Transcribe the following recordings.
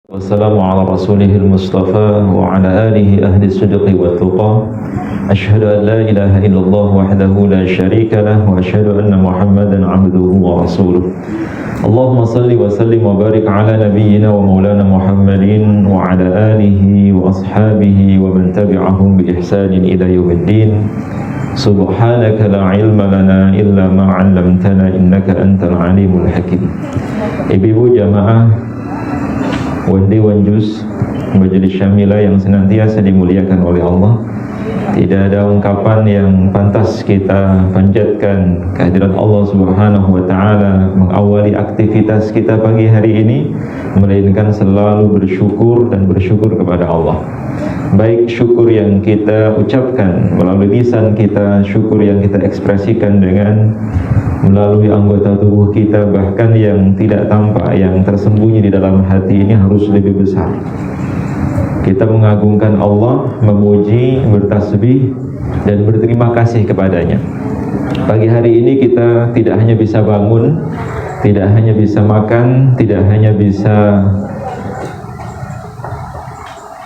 والسلام على رسوله المصطفى وعلى آله أهل الصدق والتقى أشهد أن لا إله إلا الله وحده لا شريك له وأشهد أن محمدا عبده ورسوله اللهم صل وسلم وبارك على نبينا ومولانا محمد وعلى آله وأصحابه ومن تبعهم بإحسان إلى يوم الدين سبحانك لا علم لنا إلا ما علمتنا إنك أنت العليم الحكيم. Ibu-ibu jamaah Wandi Wanjus Majelis Syamilah yang senantiasa dimuliakan oleh Allah, tidak ada ungkapan yang pantas kita panjatkan kehadiran Allah Subhanahu wa taala mengawali aktivitas kita pagi hari ini melainkan selalu bersyukur dan bersyukur kepada Allah. Baik syukur yang kita ucapkan melalui lisan kita, syukur yang kita ekspresikan dengan melalui anggota tubuh kita, bahkan yang tidak tampak, yang tersembunyi di dalam hati ini harus lebih besar. Kita mengagungkan Allah, memuji, bertasbih dan berterima kasih kepadanya. Pagi hari ini kita tidak hanya bisa bangun, tidak hanya bisa makan, tidak hanya bisa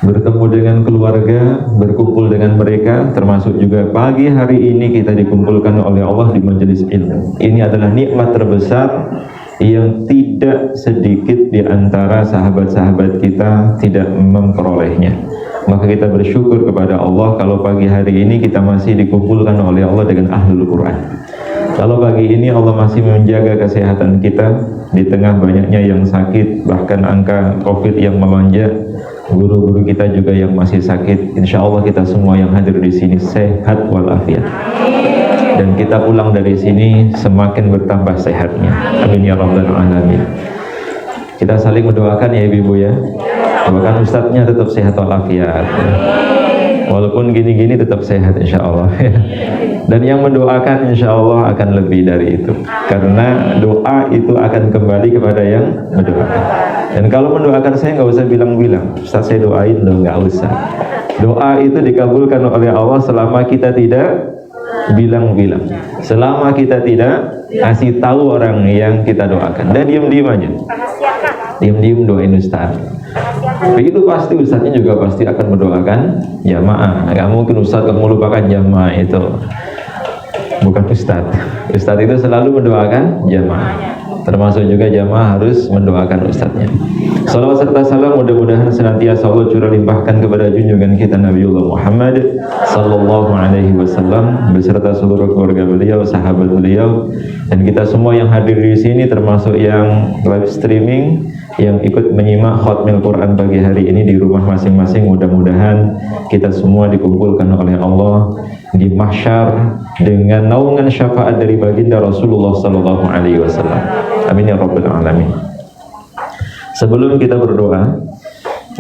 bertemu dengan keluarga, berkumpul dengan mereka, termasuk juga pagi hari ini kita dikumpulkan oleh Allah di majelis ilmu. Ini adalah nikmat terbesar yang tidak sedikit di antara sahabat-sahabat kita tidak memperolehnya. Maka kita bersyukur kepada Allah kalau pagi hari ini kita masih dikumpulkan oleh Allah dengan Ahlul Quran. Kalau pagi ini Allah masih menjaga kesehatan kita di tengah banyaknya yang sakit, bahkan angka COVID yang melonjak, guru-guru kita juga yang masih sakit. Insya Allah kita semua yang hadir di sini sehat walafiat, dan kita pulang dari sini semakin bertambah sehatnya. Amin ya rabbal alamin. Kita saling mendoakan ya ibu-ibu ya. Doakan ustadznya tetap sehat walafiat. Walaupun gini-gini tetap sehat insya Allah. Dan yang mendoakan insya Allah akan lebih dari itu, karena doa itu akan kembali kepada yang mendoakan. Dan kalau mendoakan saya nggak usah bilang-bilang, Ustaz saya doain loh, nggak usah. Doa itu dikabulkan oleh Allah selama kita tidak bilang-bilang, selama kita tidak kasih tahu orang yang kita doakan, dan diam-diam aja, diam-diam doain Ustaz. Begitu pasti Ustaznya juga pasti akan mendoakan jamaah. Nggak mungkin Ustaz kamu lupakan jamaah, itu bukan Ustaz. Ustaz itu selalu mendoakan jamaah, termasuk juga jamaah harus mendoakan ustadznya. Salawat serta salam mudah-mudahan senantiasa Allah curah limpahkan kepada junjungan kita Nabiullah Muhammad sallallahu alaihi wasallam beserta seluruh keluarga beliau, sahabat beliau, dan kita semua yang hadir di sini, termasuk yang live streaming, yang ikut menyimak khatmil Quran pagi hari ini di rumah masing-masing. Mudah-mudahan kita semua dikumpulkan oleh Allah di mahsyar dengan naungan syafaat dari baginda Rasulullah sallallahu alaihi wasallam. Amin ya rabbal alamin. Sebelum kita berdoa,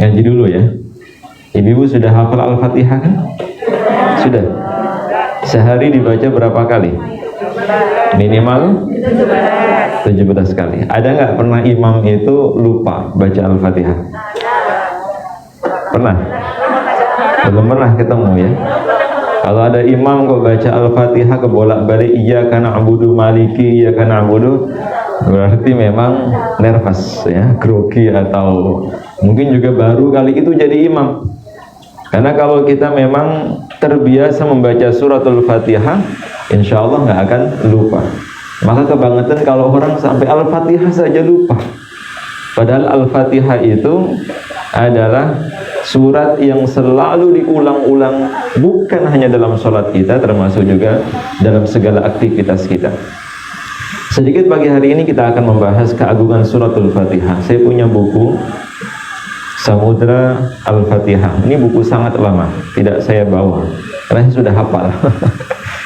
ngaji dulu ya. Ibu-ibu sudah hafal Al-Fatihah kan? Sudah. Sehari dibaca berapa kali? Minimal 17 kali. Ada nggak pernah imam itu lupa baca Al-Fatihah? Pernah? Belum pernah ketemu ya? Kalau ada imam kok baca Al-Fatihah kebolak-balik, iyyaka na'budu maliki, iyyaka na'budu, berarti memang nervous ya, grogi, atau mungkin juga baru kali itu jadi imam. Karena kalau kita memang terbiasa membaca suratul Fatihah, insya Allah nggak akan lupa. Maka kebangetan kalau orang sampai Al-Fatihah saja lupa. Padahal Al-Fatihah itu adalah surat yang selalu diulang-ulang, bukan hanya dalam sholat kita, termasuk juga dalam segala aktivitas kita. Sedikit pagi hari ini kita akan membahas keagungan suratul Fatihah. Saya punya buku Samudra Al-Fatihah. Ini buku sangat lama, tidak saya bawa karena saya sudah hafal.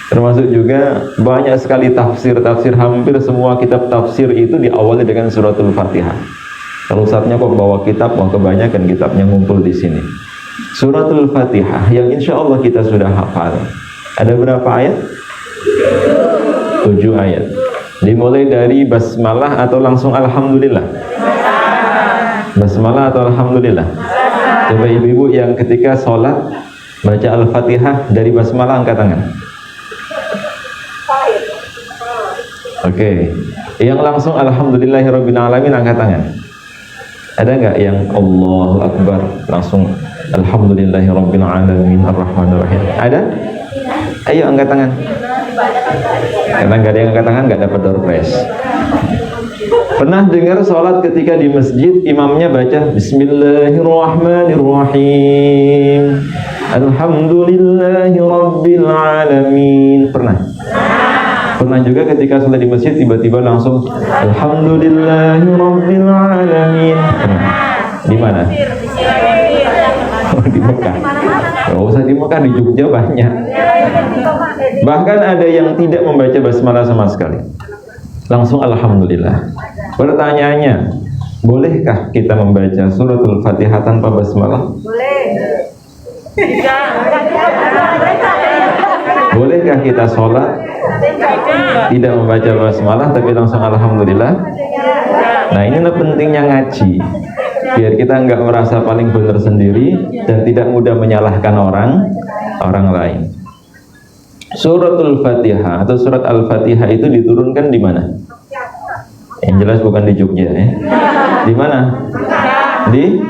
Termasuk juga banyak sekali tafsir-tafsir, hampir semua kitab tafsir itu diawali dengan suratul Fatihah. Kalau saatnya kok bawa kitab, wah kebanyakan kitabnya ngumpul di sini. Suratul Fatihah yang insya Allah kita sudah hafal. Ada berapa ayat? 7 ayat. Dimulai dari basmalah atau langsung alhamdulillah? Basmalah atau alhamdulillah? Coba ibu-ibu yang ketika sholat baca Al-Fatihah dari basmalah angkat tangan. Oke. Yang langsung alhamdulillahirabbil alamin angkat tangan. Ada nggak yang Allahu Akbar langsung Alhamdulillahirabbil alamin arrahmanir rahim? Ada? Ayo angkat tangan. Karena nggak ada yang angkat tangan nggak dapat door prize. Pernah dengar sholat ketika di masjid imamnya baca Bismillahirrahmanirrahim Alhamdulillahirabbil alamin? Pernah? Pernah juga ketika sholat di masjid tiba-tiba langsung Alhamdulillahirabbil alamin? Pernah? Di mana? Oh, di Mekah. Gak usah di Mekah, di Jogja banyak. Bahkan ada yang tidak membaca basmalah sama sekali, langsung Alhamdulillah. Pertanyaannya, bolehkah kita membaca suratul Fatihah tanpa basmalah? Boleh. Bolehkah kita sholat tidak membaca basmalah tapi langsung Alhamdulillah? Nah, inilah pentingnya ngaji, biar kita nggak merasa paling benar sendiri dan tidak mudah menyalahkan orang lain. Suratul Fatihah atau surat Al-Fatihah itu diturunkan di mana? Yang jelas bukan di Jogja ya. Di mana? Di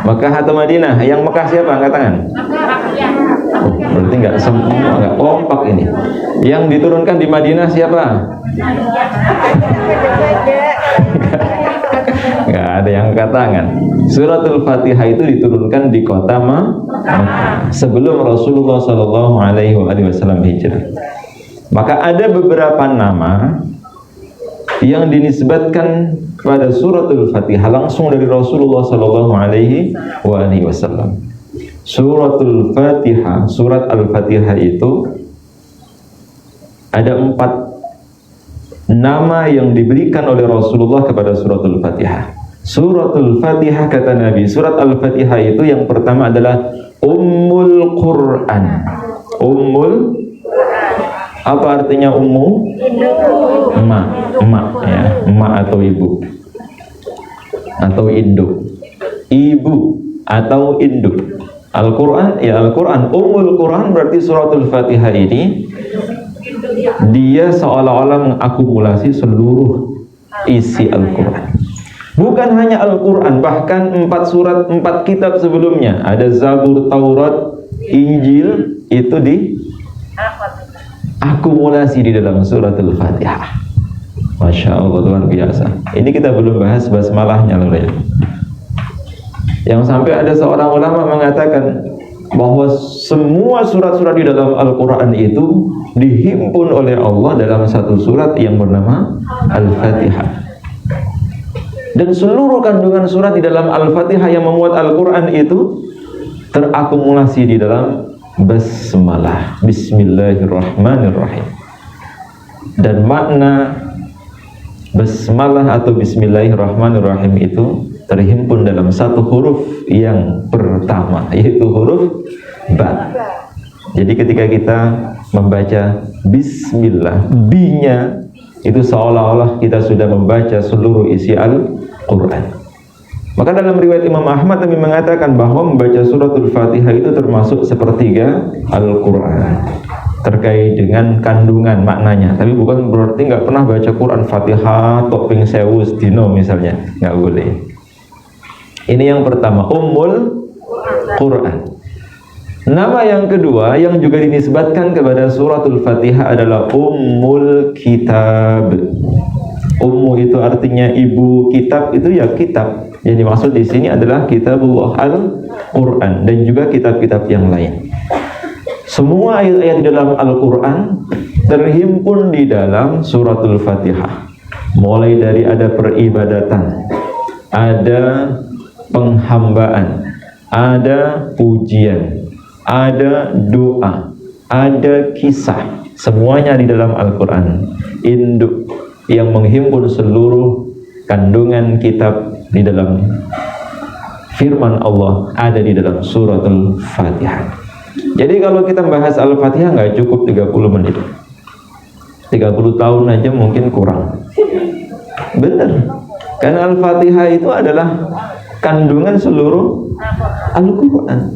Mekah atau Madinah? Yang Mekah siapa? Angkat tangan. Oh, berarti nggak semua, nggak kompak ini. Yang diturunkan di Madinah siapa? Nggak ada yang angkat tangan. Suratul Fatihah itu diturunkan di kota Mekah sebelum Rasulullah SAW hijrah. Maka ada beberapa nama yang dinisbatkan kepada suratul Fatihah langsung dari Rasulullah SAW. Suratul Fatihah, surat Al-Fatihah itu ada 4 nama yang diberikan oleh Rasulullah kepada suratul Fatihah. Suratul Fatihah, kata Nabi, surat Al-Fatihah itu yang pertama adalah Ummul Quran. Apa artinya ummu? Emak ya, emak atau ibu atau induk, ibu atau induk. Al-Quran ya, Al-Quran, Ummul Quran berarti suratul Fatihah ini dia seolah-olah mengakumulasi seluruh isi Al-Quran. Bukan hanya Al-Quran, bahkan 4 surat, 4 kitab sebelumnya, ada Zabur, Taurat, Injil, itu diakumulasi di dalam suratul Fatihah. Masya Allah, luar biasa. Ini kita belum bahas basmalahnya loh ya. Yang sampai ada seorang ulama mengatakan bahwa semua surat-surat di dalam Al-Quran itu dihimpun oleh Allah dalam satu surat yang bernama Al-Fatihah. Dan seluruh kandungan surat di dalam Al-Fatihah yang memuat Al-Quran itu terakumulasi di dalam basmalah, Bismillahirrahmanirrahim. Dan makna basmalah atau Bismillahirrahmanirrahim itu terhimpun dalam satu huruf yang pertama, yaitu huruf Ba. Jadi ketika kita membaca Bismillah, B-nya itu seolah-olah kita sudah membaca seluruh isi Al-Quran. Maka dalam riwayat Imam Ahmad kami mengatakan bahwa membaca suratul Fatihah itu termasuk sepertiga Al-Quran terkait dengan kandungan maknanya. Tapi bukan berarti nggak pernah baca Quran Fatihah toping sewu dino misalnya, nggak boleh. Ini yang pertama, Ummul Quran. Nama yang kedua yang juga dinisbatkan kepada suratul Fatihah adalah Ummul Kitab. Ummu itu artinya ibu, kitab itu ya kitab. Yang dimaksud di sini adalah Kitabullah Al-Quran dan juga kitab-kitab yang lain. Semua ayat-ayat di dalam Al-Quran terhimpun di dalam suratul Fatihah. Mulai dari ada peribadatan, ada penghambaan, ada pujian, ada doa, ada kisah, semuanya di dalam Al-Quran. Induk yang menghimpun seluruh kandungan kitab di dalam firman Allah ada di dalam suratul Fatihah. Jadi kalau kita bahas Al-Fatihah nggak cukup 30 menit, 30 tahun aja mungkin kurang. Bener, karena Al-Fatihah itu adalah kandungan seluruh Al-Quran.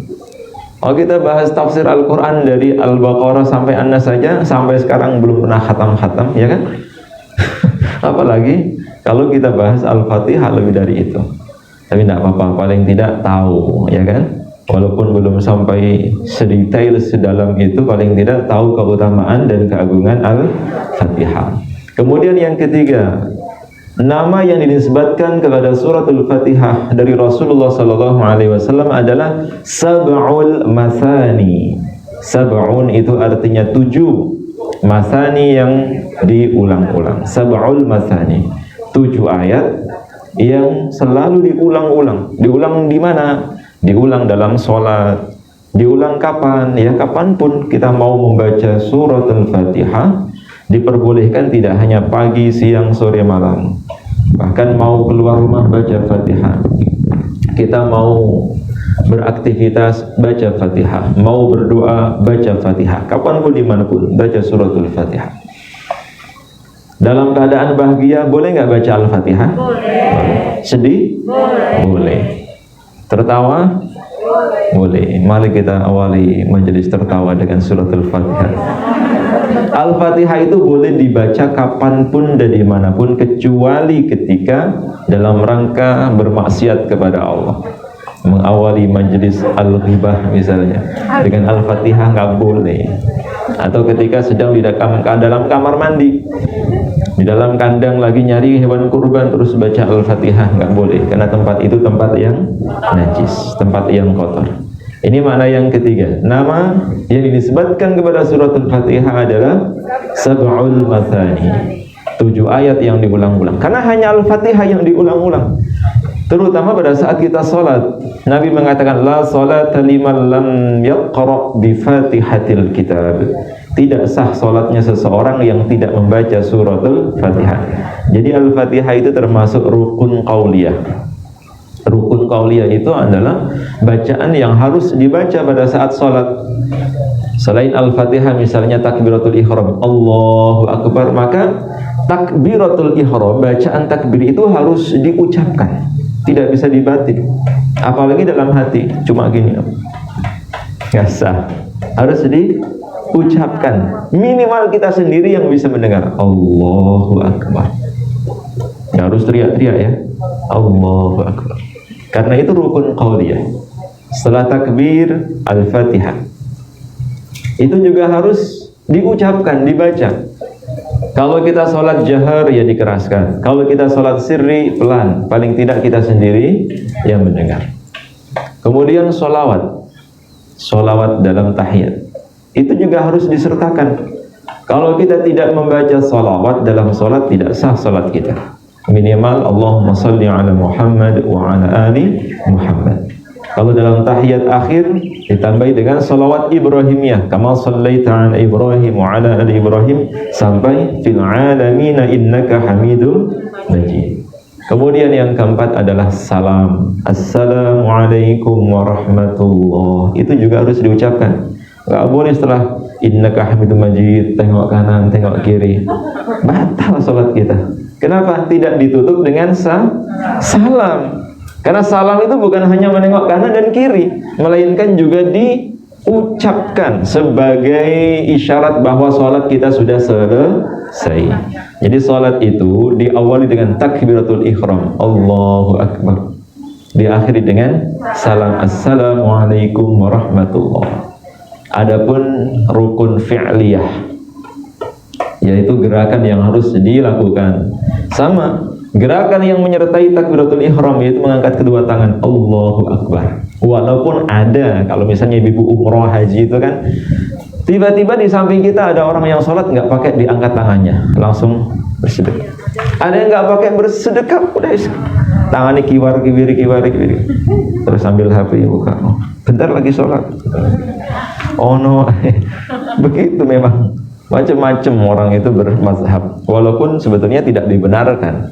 Kalau kita bahas tafsir Al-Quran dari Al-Baqarah sampai An-Nas saja, sampai sekarang belum pernah khatam-khatam, ya kan? Apalagi kalau kita bahas Al-Fatihah lebih dari itu. Tapi tidak apa-apa, paling tidak tahu, ya kan? Walaupun belum sampai sedetail sedalam itu, paling tidak tahu keutamaan dan keagungan Al-Fatihah. Kemudian yang ketiga, nama yang dinisbatkan kepada suratul Fatihah dari Rasulullah SAW adalah Sab'ul Mathani. Sab'un itu artinya 7, Mathani yang diulang-ulang. Sab'ul Mathani, 7 ayat yang selalu diulang-ulang. Diulang di mana? Diulang dalam sholat. Diulang kapan? Ya kapanpun kita mau membaca suratul Fatihah, diperbolehkan tidak hanya pagi, siang, sore, malam. Bahkan mau keluar rumah baca Fatihah. Kita mau beraktivitas baca Fatihah, mau berdoa baca Fatihah. Kapanpun dimanapun baca suratul Fatihah. Dalam keadaan bahagia boleh nggak baca Al-Fatihah? Boleh. Sedih? Boleh. Boleh. Tertawa? Boleh. Mari kita awali majelis tertawa dengan suratul Fatihah. Al-Fatihah itu boleh dibaca kapanpun dan dimanapun, kecuali ketika dalam rangka bermaksiat kepada Allah. Mengawali majelis al-ghibah misalnya dengan Al-Fatihah nggak boleh. Atau ketika sedang di dalam kamar mandi, di dalam kandang lagi nyari hewan kurban terus baca Al-Fatihah, nggak boleh, karena tempat itu tempat yang najis, tempat yang kotor. Ini makna yang ketiga. Nama yang dinisbatkan kepada suratul Fatihah adalah Sab'ul Mathani, 7 ayat yang diulang-ulang. Karena hanya Al-Fatihah yang diulang-ulang, terutama pada saat kita sholat. Nabi mengatakan, La sholata liman lam yaqra' bi Fatihatil Kitab. Tidak sah sholatnya seseorang yang tidak membaca suratul Fatihah. Jadi Al-Fatihah itu termasuk rukun qauliyah. Rukun qauliyah itu adalah bacaan yang harus dibaca pada saat sholat. Selain Al-Fatihah misalnya takbiratul ihram, Allahu Akbar, maka takbiratul ihram, bacaan takbir itu harus diucapkan, tidak bisa dibatin. Apalagi dalam hati, cuma gini, nggak sah, harus diucapkan. Minimal kita sendiri yang bisa mendengar Allahu Akbar. Nggak harus teriak-teriak ya, Allahu Akbar. Karena itu rukun qauliyah. Setelah takbir Al-Fatihah, itu juga harus diucapkan, dibaca. Kalau kita sholat jahar ya dikeraskan. Kalau kita sholat sirri pelan, paling tidak kita sendiri yang mendengar. Kemudian sholawat dalam tahiyat, itu juga harus disertakan. Kalau kita tidak membaca sholawat dalam sholat, tidak sah sholat kita. Minimal Allahumma salli ala Muhammad wa ala ali Muhammad. Kalau dalam tahiyat akhir ditambahi dengan salawat Ibrahimiyah, kama sallaita ala Ibrahim wa ala ali Ibrahim, sampai fil alamin innaka Hamidum Majid. Kemudian yang keempat adalah salam. Assalamualaikum warahmatullah. Itu juga harus diucapkan. Enggak boleh setelah innaka Hamidum Majid tengok kanan, tengok kiri. Batal salat kita. Kenapa? Tidak ditutup dengan salam. Karena salam itu bukan hanya menengok kanan dan kiri, melainkan juga diucapkan sebagai isyarat bahwa sholat kita sudah selesai. Jadi sholat itu diawali dengan takbiratul ihram, Allahu Akbar, diakhiri dengan salam, Assalamualaikum warahmatullah. Adapun rukun fi'liyah, yaitu gerakan yang harus dilakukan, sama gerakan yang menyertai takbiratul ihram, yaitu mengangkat kedua tangan, Allahu Akbar. Walaupun ada, kalau misalnya ibu umroh haji itu kan, tiba-tiba di samping kita ada orang yang sholat nggak pakai diangkat tangannya, langsung bersedekah. Ada yang nggak pakai bersedekah, udah tangannya kiwar kibiri, terus sambil HP buka, oh, bentar lagi sholat. Oh no, begitu memang. Macam-macam orang itu bermazhab, walaupun sebetulnya tidak dibenarkan.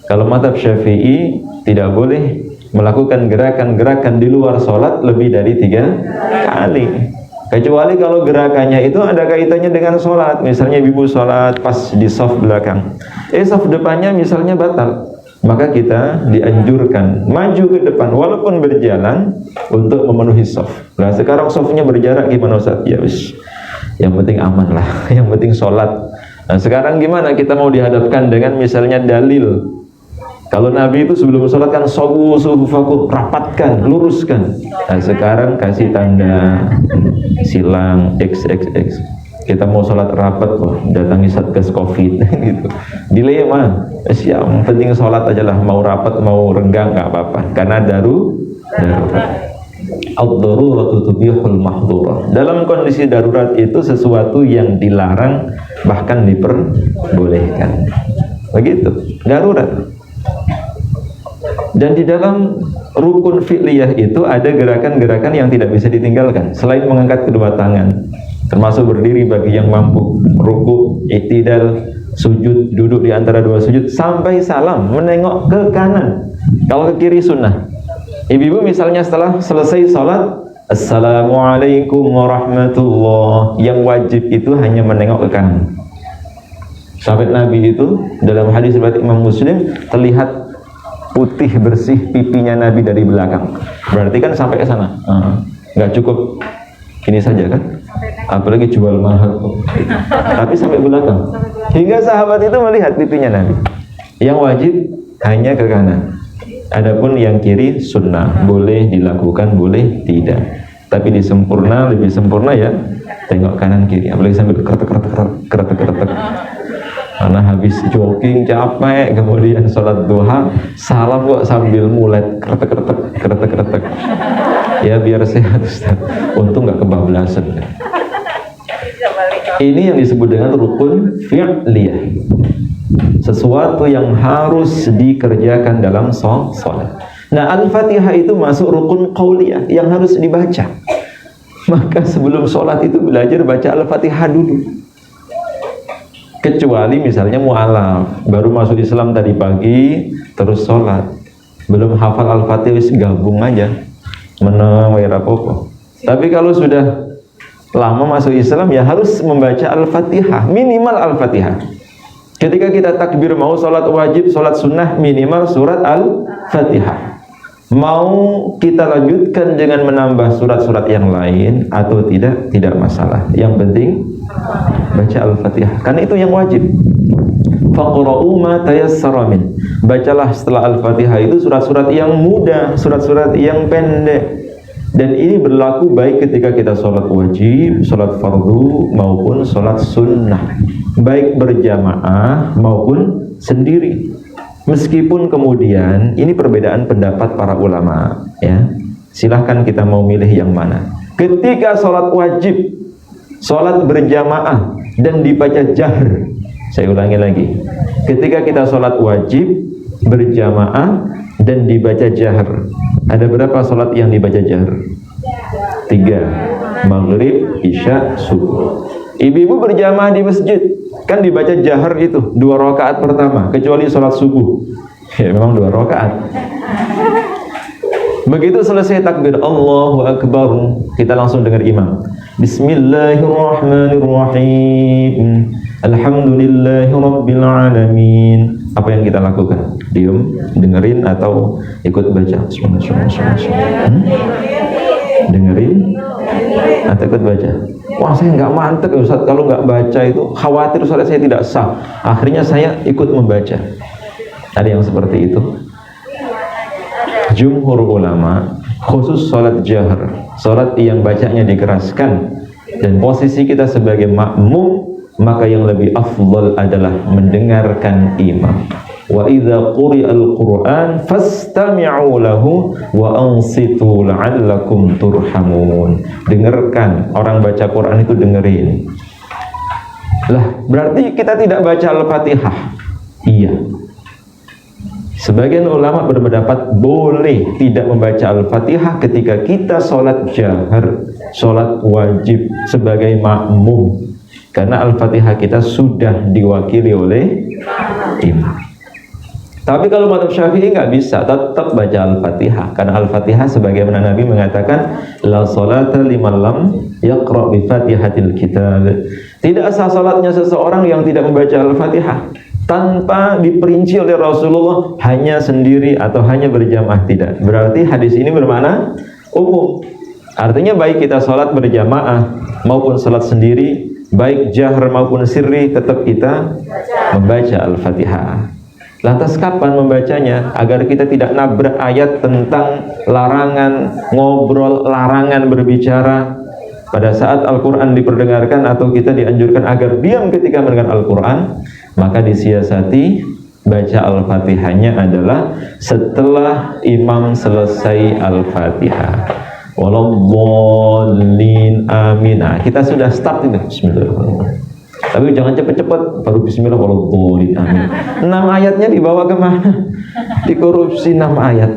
Kalau mazhab Syafi'i tidak boleh melakukan gerakan-gerakan di luar sholat lebih dari 3 kali. Kecuali kalau gerakannya itu ada kaitannya dengan sholat. Misalnya ibu sholat pas di shaf belakang, shaf depannya misalnya batal, maka kita dianjurkan maju ke depan walaupun berjalan untuk memenuhi shaf. Nah sekarang shafnya berjarak gimana Ustaz? Ya wis, yang penting aman lah, yang penting sholat. Nah sekarang gimana kita mau dihadapkan dengan misalnya dalil Kalau Nabi itu sebelum sholat kan sawu sufufakum, rapatkan, luruskan. Nah sekarang kasih tanda silang XXX. Kita mau sholat rapat, datangi satgas COVID gitu. Delay mah, yang penting sholat aja lah. Mau rapat, mau renggang nggak apa-apa. Karena darurat. Ad-daruratu tubihul mahdhurah. Dalam kondisi darurat itu sesuatu yang dilarang bahkan diperbolehkan. Begitu, darurat. Dan di dalam rukun fi'liyah itu ada gerakan-gerakan yang tidak bisa ditinggalkan selain mengangkat kedua tangan, termasuk berdiri bagi yang mampu, ruku, i'tidal, sujud, duduk di antara dua sujud, sampai salam, menengok ke kanan. Kalau ke kiri sunnah. Ibu-ibu misalnya setelah selesai salat, Assalamualaikum warahmatullah, yang wajib itu hanya menengok ke kanan. Sahabat Nabi itu dalam hadis riwayat Imam Muslim terlihat putih bersih pipinya Nabi dari belakang. Berarti kan sampai ke sana. Nggak cukup ini saja kan? Apalagi jual mahal. Tapi sampai belakang. Hingga sahabat itu melihat pipinya Nabi. Yang wajib hanya ke kanan. Adapun yang kiri sunnah, boleh dilakukan, boleh tidak. Tapi lebih sempurna ya tengok kanan kiri. Apalagi sambil kretek. Karena habis jogging capek, kemudian sholat duha, salam kok sambil mulet kretek. Ya biar sehat Ustaz. Untung nggak kebablasan. Ini yang disebut dengan rukun fi'liyah. Sesuatu yang harus dikerjakan dalam sholat. Nah, Al-Fatihah itu masuk rukun qauliyah yang harus dibaca. Maka sebelum sholat itu belajar baca Al-Fatihah dulu. Kecuali misalnya mu'alaf, baru masuk Islam tadi pagi, terus sholat, belum hafal Al-Fatihah, gabung aja, menang apa-apa. Tapi kalau sudah lama masuk Islam, ya harus membaca Al-Fatihah, minimal Al-Fatihah. Ketika kita takbir mau sholat wajib, sholat sunnah, minimal surat Al-Fatihah. Mau kita lanjutkan dengan menambah surat-surat yang lain atau tidak masalah. Yang penting baca Al-Fatihah, karena itu yang wajib. Faqra'u ma tayassara min. Bacalah setelah Al-Fatihah itu surat-surat yang mudah, surat-surat yang pendek. Dan ini berlaku baik ketika kita sholat wajib, sholat fardu maupun sholat sunnah, baik berjamaah maupun sendiri. Meskipun kemudian ini perbedaan pendapat para ulama, ya. Silahkan kita mau milih yang mana. Ketika sholat wajib, sholat berjamaah dan dibaca jahr. Saya ulangi lagi. Ketika kita sholat wajib, berjamaah dan dibaca jahr. Ada berapa sholat yang dibaca jahr? 3. Maghrib, isya, subuh. Ibu-ibu berjamaah di masjid, kan dibaca jahr itu 2 rakaat pertama, kecuali sholat subuh. Ya memang 2 rakaat. Begitu selesai takbir Allahu Akbar, kita langsung dengar imam. Bismillahirrahmanirrahim. Alhamdulillahi Rabbil Alamin. Apa yang kita lakukan? Diam, dengerin atau ikut baca? Dengerin atau ikut baca? Wah, saya nggak mantep ya Ustaz, kalau nggak baca itu khawatir salat saya tidak sah. Akhirnya saya ikut membaca. Ada yang seperti itu. Jumhur ulama khusus salat jahr, salat yang bacanya dikeraskan, dan posisi kita sebagai makmum, maka yang lebih afdal adalah mendengarkan imam. Wa idza quri'al Qur'an fastami'u lahu wa ansitu la'allakum turhamun. Dengarkan, orang baca Quran itu dengerin. Lah, berarti kita tidak baca Al-Fatihah. Iya. Sebagian ulama berpendapat boleh tidak membaca Al-Fatihah ketika kita sholat jahr, sholat wajib sebagai makmum, karena Al-Fatihah kita sudah diwakili oleh imam. Tapi kalau mazhab Syafi'i nggak bisa, tetap baca Al-Fatihah, karena Al-Fatihah sebagaimana Nabi mengatakan la salata liman lam yaqra bi Fatihatil kitab. Tidak sah salatnya seseorang yang tidak membaca Al-Fatihah, tanpa diperinci oleh Rasulullah hanya sendiri atau hanya berjamaah, tidak. Berarti hadis ini bermakna umum. Artinya baik kita sholat berjamaah maupun sholat sendiri, baik jahr maupun sirri, tetap kita membaca Al-Fatihah. Lantas kapan membacanya? Agar kita tidak nabrak ayat tentang larangan ngobrol, larangan berbicara pada saat Al-Quran diperdengarkan, atau kita dianjurkan agar diam ketika mendengar Al-Quran. Maka disiasati baca Al-Fatihahnya adalah setelah imam selesai Al-Fatihah. Waladdallin amin. Nah, kita sudah start ini. Bismillahirrahmanirrahim. Tapi jangan cepet-cepet baru bismillah waladdallin amin. 6 ayatnya dibawa kemana? Dikorupsi 6 ayat.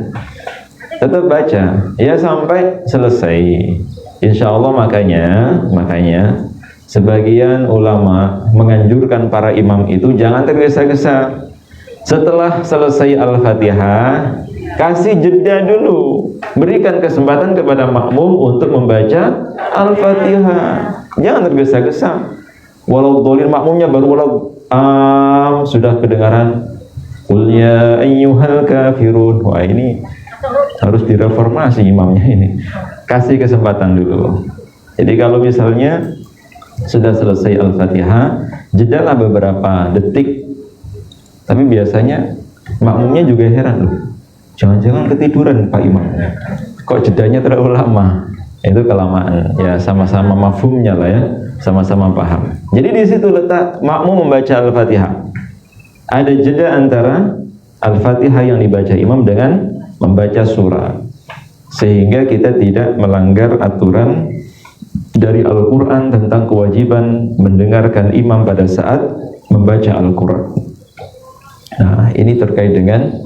Tetap baca ya sampai selesai. Insya Allah. Makanya sebagian ulama menganjurkan para imam itu jangan tergesa-gesa. Setelah selesai Al-Fatihah, kasih jeda dulu, berikan kesempatan kepada makmum untuk membaca Al-Fatihah. Jangan tergesa-gesa. Waladdallin makmumnya baru sudah kedengaran qul ya ayyuhal kafirun. Wah, ini harus direformasi imamnya ini. Kasih kesempatan dulu. Jadi kalau misalnya sudah selesai Al-Fatihah, jedalah beberapa detik. Tapi biasanya makmumnya juga heran loh. Jangan-jangan ketiduran Pak Imam. Kok jedanya terlalu lama? Itu kelamaan. Ya sama-sama mafhumnya lah ya. Sama-sama paham. Jadi di situ letak makmum membaca Al-Fatihah. Ada jeda antara Al-Fatihah yang dibaca imam dengan membaca surah, sehingga kita tidak melanggar aturan dari Al-Quran tentang kewajiban mendengarkan imam pada saat membaca Al-Quran. Nah, ini terkait dengan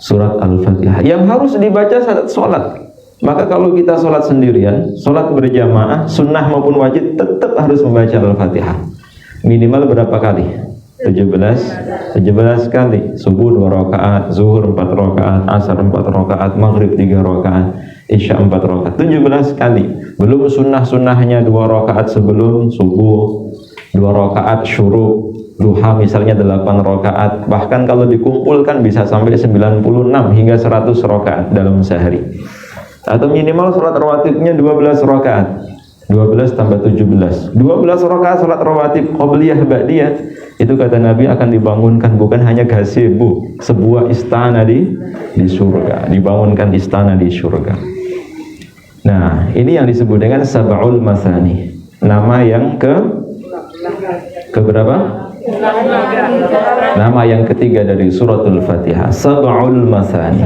surat Al-Fatihah yang harus dibaca saat sholat. Maka kalau kita sholat sendirian, sholat berjamaah, sunnah maupun wajib, tetap harus membaca Al-Fatihah. Minimal berapa kali? 17 kali. Subuh 2 rakaat, zuhur 4 rakaat, asar 4 rakaat, maghrib 3 rakaat, isya 4 rakaat. 17 kali. Belum sunnah-sunnahnya 2 rakaat sebelum subuh, 2 rakaat syuruk, duha misalnya 8 rakaat. Bahkan kalau dikumpulkan bisa sampai 96 hingga 100 rakaat dalam sehari. Atau minimal sholat rawatibnya 12 rakaat. 12 tambah 17. 12 rakaat sholat rawatib qobliyah ba'diyah. Itu kata Nabi akan dibangunkan bukan hanya gazebo, sebuah istana di surga. Dibangunkan istana di surga. Nah, ini yang disebut dengan sab'ul masani. Nama yang ke berapa? Nama yang ketiga dari suratul Fatihah, sab'ul masani.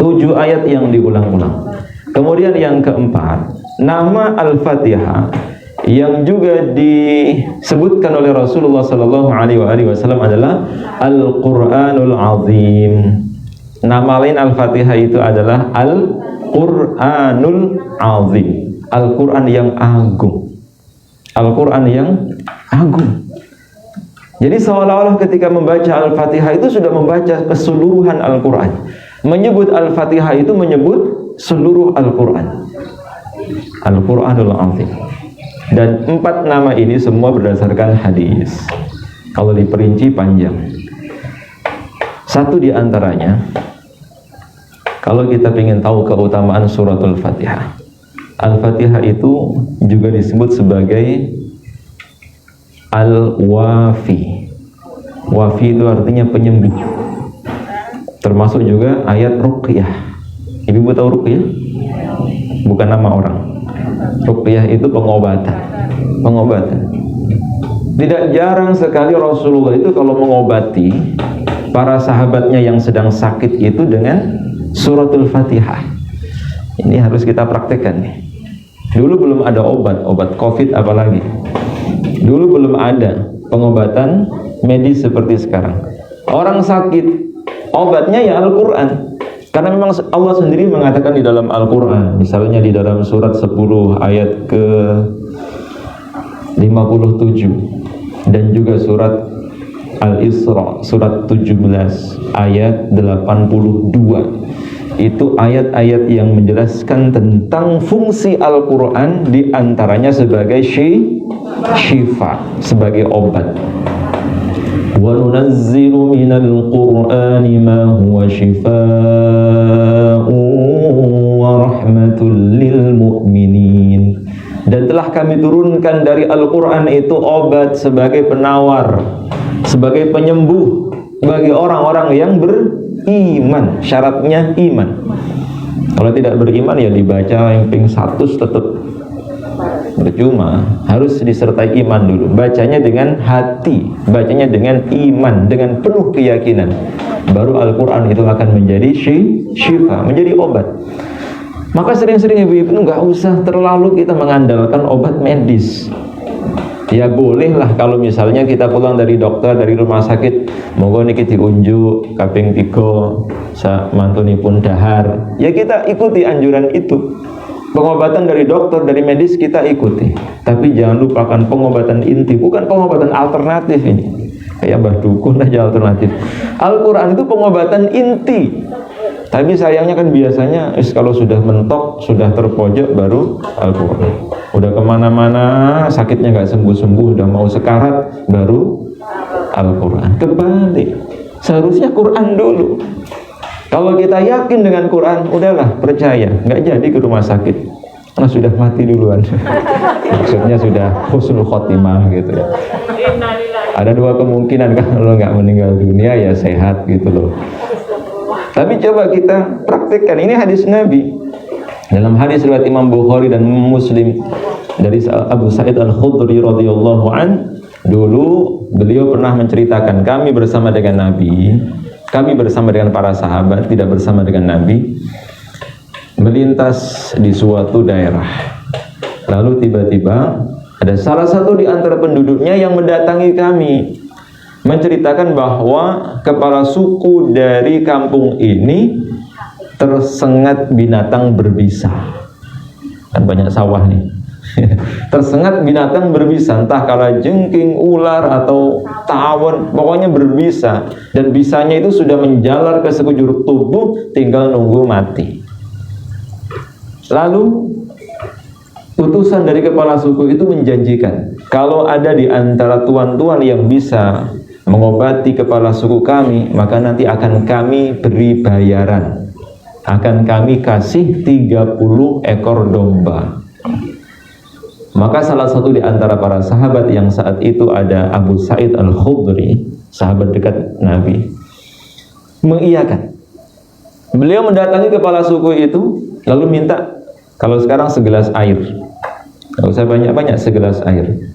7 ayat yang diulang-ulang. Kemudian yang keempat, nama Al-Fatihah yang juga disebutkan oleh Rasulullah sallallahu alaihi wasallam adalah Al-Qur'anul Azim. Nama lain Al-Fatihah itu adalah Al-Qur'anul Azim. Al-Qur'an yang agung. Al-Qur'an yang agung. Jadi seolah-olah ketika membaca Al-Fatihah itu sudah membaca keseluruhan Al-Quran. Menyebut Al-Fatihah itu menyebut seluruh Al-Quran. Al-Quranul Azim. Dan 4 nama ini semua berdasarkan hadis. Kalau diperinci panjang. Satu di antaranya, kalau kita ingin tahu keutamaan suratul Fatihah, Al-Fatihah itu juga disebut sebagai Al-Wafi. Wafi itu artinya penyembuh. Termasuk juga ayat Ruqyah. Ibu tahu Ruqyah? Bukan nama orang. Ruqyah itu pengobatan. Pengobatan. Tidak jarang sekali Rasulullah itu kalau mengobati para sahabatnya yang sedang sakit itu dengan suratul Fatihah. Ini harus kita praktekkan nih. Dulu belum ada obat COVID apalagi. Dulu belum ada pengobatan medis seperti sekarang. Orang sakit, obatnya ya Al-Quran. Karena memang Allah sendiri mengatakan di dalam Al-Quran, misalnya di dalam surat 10 ayat ke 57 dan juga surat Al-Isra surat 17 ayat 82. Itu ayat-ayat yang menjelaskan tentang fungsi Al-Quran, di antaranya sebagai syifa, sebagai obat. Wa nunazzilu minal Qur'ani ma huwa shifaa'un wa rahmatul lil mu'minin. Dan telah kami turunkan dari Al-Quran itu obat sebagai penawar, sebagai penyembuh, bagi orang-orang yang beriman. Syaratnya iman. Kalau tidak beriman ya dibaca yang ping 100 tetap percuma. Harus disertai iman dulu. Bacanya dengan hati, bacanya dengan iman, dengan penuh keyakinan. Baru Al-Quran itu akan menjadi syifa, menjadi obat. Maka sering-sering ibu-ibu nggak usah terlalu kita mengandalkan obat medis. Ya bolehlah kalau misalnya kita pulang dari dokter, dari rumah sakit, monggo niki diunjuk kaping 3 sak mantuni pun dahar. Ya kita ikuti anjuran itu. Pengobatan dari dokter, dari medis kita ikuti. Tapi jangan lupakan pengobatan inti, bukan pengobatan alternatif ini. Kayak Mbah Dukun aja alternatif. Al-Quran itu pengobatan inti. Tapi sayangnya kan biasanya kalau sudah mentok, sudah terpojok baru Al-Quran. Udah kemana-mana sakitnya nggak sembuh-sembuh, udah mau sekarat baru Al-Quran. Kebalik, seharusnya Quran dulu. Kalau kita yakin dengan Quran, udahlah percaya, nggak jadi ke rumah sakit karena sudah mati duluan. Maksudnya sudah husnul khotimah gitu ya. Ada 2 kemungkinan, kalau nggak meninggal dunia ya sehat gitu loh. Tapi coba kita praktikkan, ini hadis Nabi. Dalam hadis riwayat Imam Bukhari dan Muslim dari Abu Sa'id Al-Khudri radhiyallahu an, dulu beliau pernah menceritakan, kami bersama dengan Nabi, kami bersama dengan para sahabat, tidak bersama dengan Nabi, melintas di suatu daerah. Lalu tiba-tiba ada salah satu di antara penduduknya yang mendatangi kami, menceritakan bahwa kepala suku dari kampung ini tersengat binatang berbisa. Kan banyak sawah nih. Tersengat binatang berbisa, entah kalajengking, ular atau tawon, pokoknya berbisa. Dan bisanya itu sudah menjalar ke sekujur tubuh, tinggal nunggu mati. Lalu utusan dari kepala suku itu menjanjikan, kalau ada di antara tuan-tuan yang bisa mengobati kepala suku kami, maka nanti akan kami beri bayaran, akan kami kasih 30 ekor domba. Maka salah satu di antara para sahabat yang saat itu ada Abu Sa'id Al-Khudri, sahabat dekat Nabi, mengiyakan. Beliau mendatangi kepala suku itu, lalu minta, kalau sekarang segelas air, kalau saya banyak-banyak segelas air.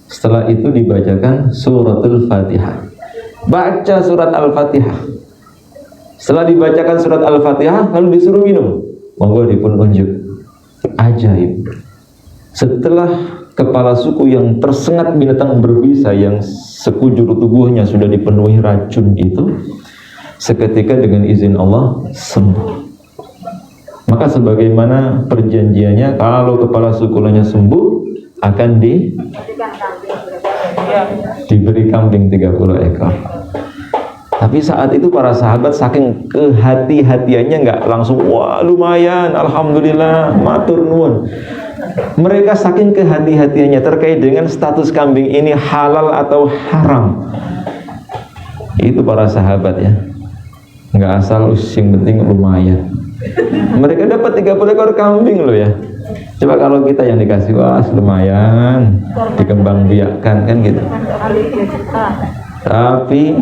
Setelah itu dibacakan suratul Fatihah. Baca surat Al-Fatihah. Setelah dibacakan surat Al-Fatihah, lalu disuruh minum. Monggo dipun unjuk. Ajaib. Setelah kepala suku yang tersengat binatang berbisa yang sekujur tubuhnya sudah dipenuhi racun itu, seketika dengan izin Allah sembuh. Maka sebagaimana perjanjiannya, kalau kepala sukunya sembuh, akan diberi kambing 30 ekor. Tapi saat itu para sahabat saking kehati-hatiannya nggak langsung, wah lumayan, alhamdulillah, matur nuwun. Mereka saking kehati-hatiannya terkait dengan status kambing ini halal atau haram. Itu para sahabat ya, nggak asal sing penting lumayan. Mereka dapat 30 ekor kambing loh ya. Coba kalau kita yang dikasih, wah lumayan, dikembangbiakkan kan gitu. Tapi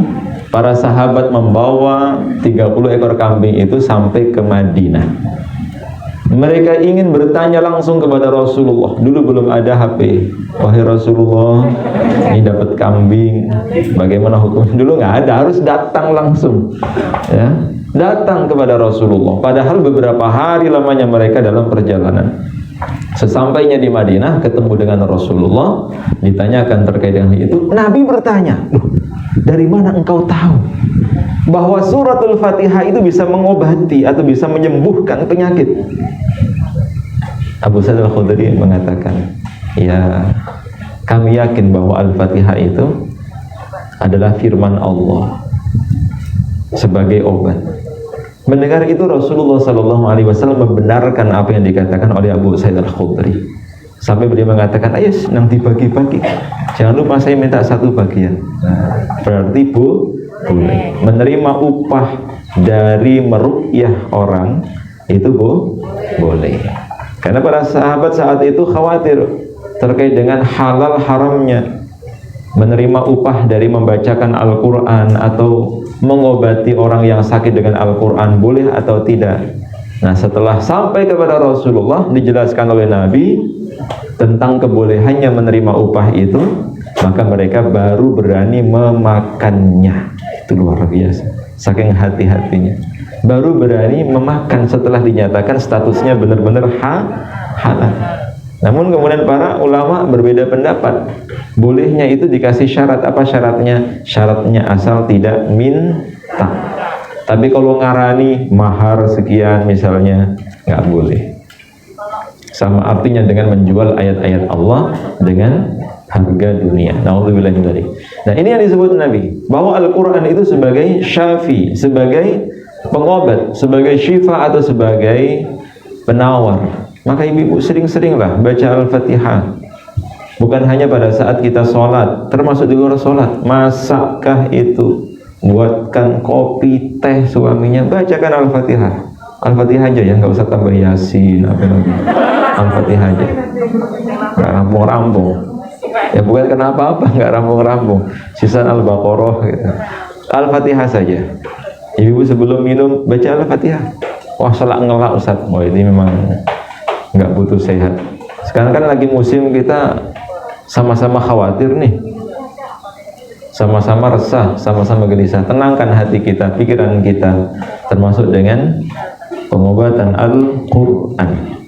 para sahabat membawa 30 ekor kambing itu sampai ke Madinah. Mereka ingin bertanya langsung kepada Rasulullah. Dulu belum ada HP. Wahai Rasulullah, ini dapat kambing, bagaimana hukumnya? Dulu nggak ada, harus datang langsung. Ya, datang kepada Rasulullah. Padahal beberapa hari lamanya mereka dalam perjalanan. Sesampainya di Madinah, ketemu dengan Rasulullah, ditanyakan terkait dengan itu. Nabi bertanya, dari mana engkau tahu bahwa suratul Fatihah itu bisa mengobati atau bisa menyembuhkan penyakit? Abu Sa'id Al-Khudri mengatakan, ya, kami yakin bahwa Al-Fatihah itu adalah firman Allah sebagai obat. Mendengar itu Rasulullah SAW membenarkan apa yang dikatakan oleh Abu Sa'id Al-Khudri. Sampai beliau mengatakan, ayo nanti bagi-bagi. Jangan lupa saya minta 1 bagian. Berarti boleh menerima upah dari meruqyah orang itu boleh. Karena para sahabat saat itu khawatir terkait dengan halal haramnya. menerima upah dari membacakan Al-Quran atau mengobati orang yang sakit dengan Al-Quran, boleh atau tidak? Nah, setelah sampai kepada Rasulullah, dijelaskan oleh Nabi tentang kebolehannya menerima upah itu, maka mereka baru berani memakannya. Itu luar biasa, saking hati-hatinya baru berani memakan setelah dinyatakan statusnya benar-benar halal. Namun kemudian para ulama berbeda pendapat. Bolehnya itu dikasih syarat. Apa syaratnya? Syaratnya asal tidak minta. Tapi kalau ngarani mahar sekian misalnya, nggak boleh. Sama artinya dengan menjual ayat-ayat Allah dengan harga dunia. Na'udzubillah min dzalik. Nah, ini yang disebut Nabi, bahwa Al-Quran itu sebagai syafi, sebagai pengobat, sebagai syifa atau sebagai penawar. Maka ibu-ibu sering-seringlah baca Al-Fatihah. Bukan hanya pada saat kita sholat, termasuk di luar sholat. Masakkah itu? Buatkan kopi, teh suaminya, bacakan Al-Fatihah. Al-Fatihah aja ya, nggak usah tambah Yasin apa lagi. Al-Fatihah aja, nggak rampung-rampung. Ya bukan kenapa-apa, nggak rampung-rampung. Sisa Al-Baqarah gitu. Al-Fatihah saja. Ibu sebelum minum baca Al-Fatihah. Wah, selak ngelak Ustaz. Oh, ini memang nggak butuh sehat. Sekarang kan lagi musim kita sama-sama khawatir nih, sama-sama resah, sama-sama gelisah. Tenangkan hati kita, pikiran kita, termasuk dengan pengobatan Al-Quran.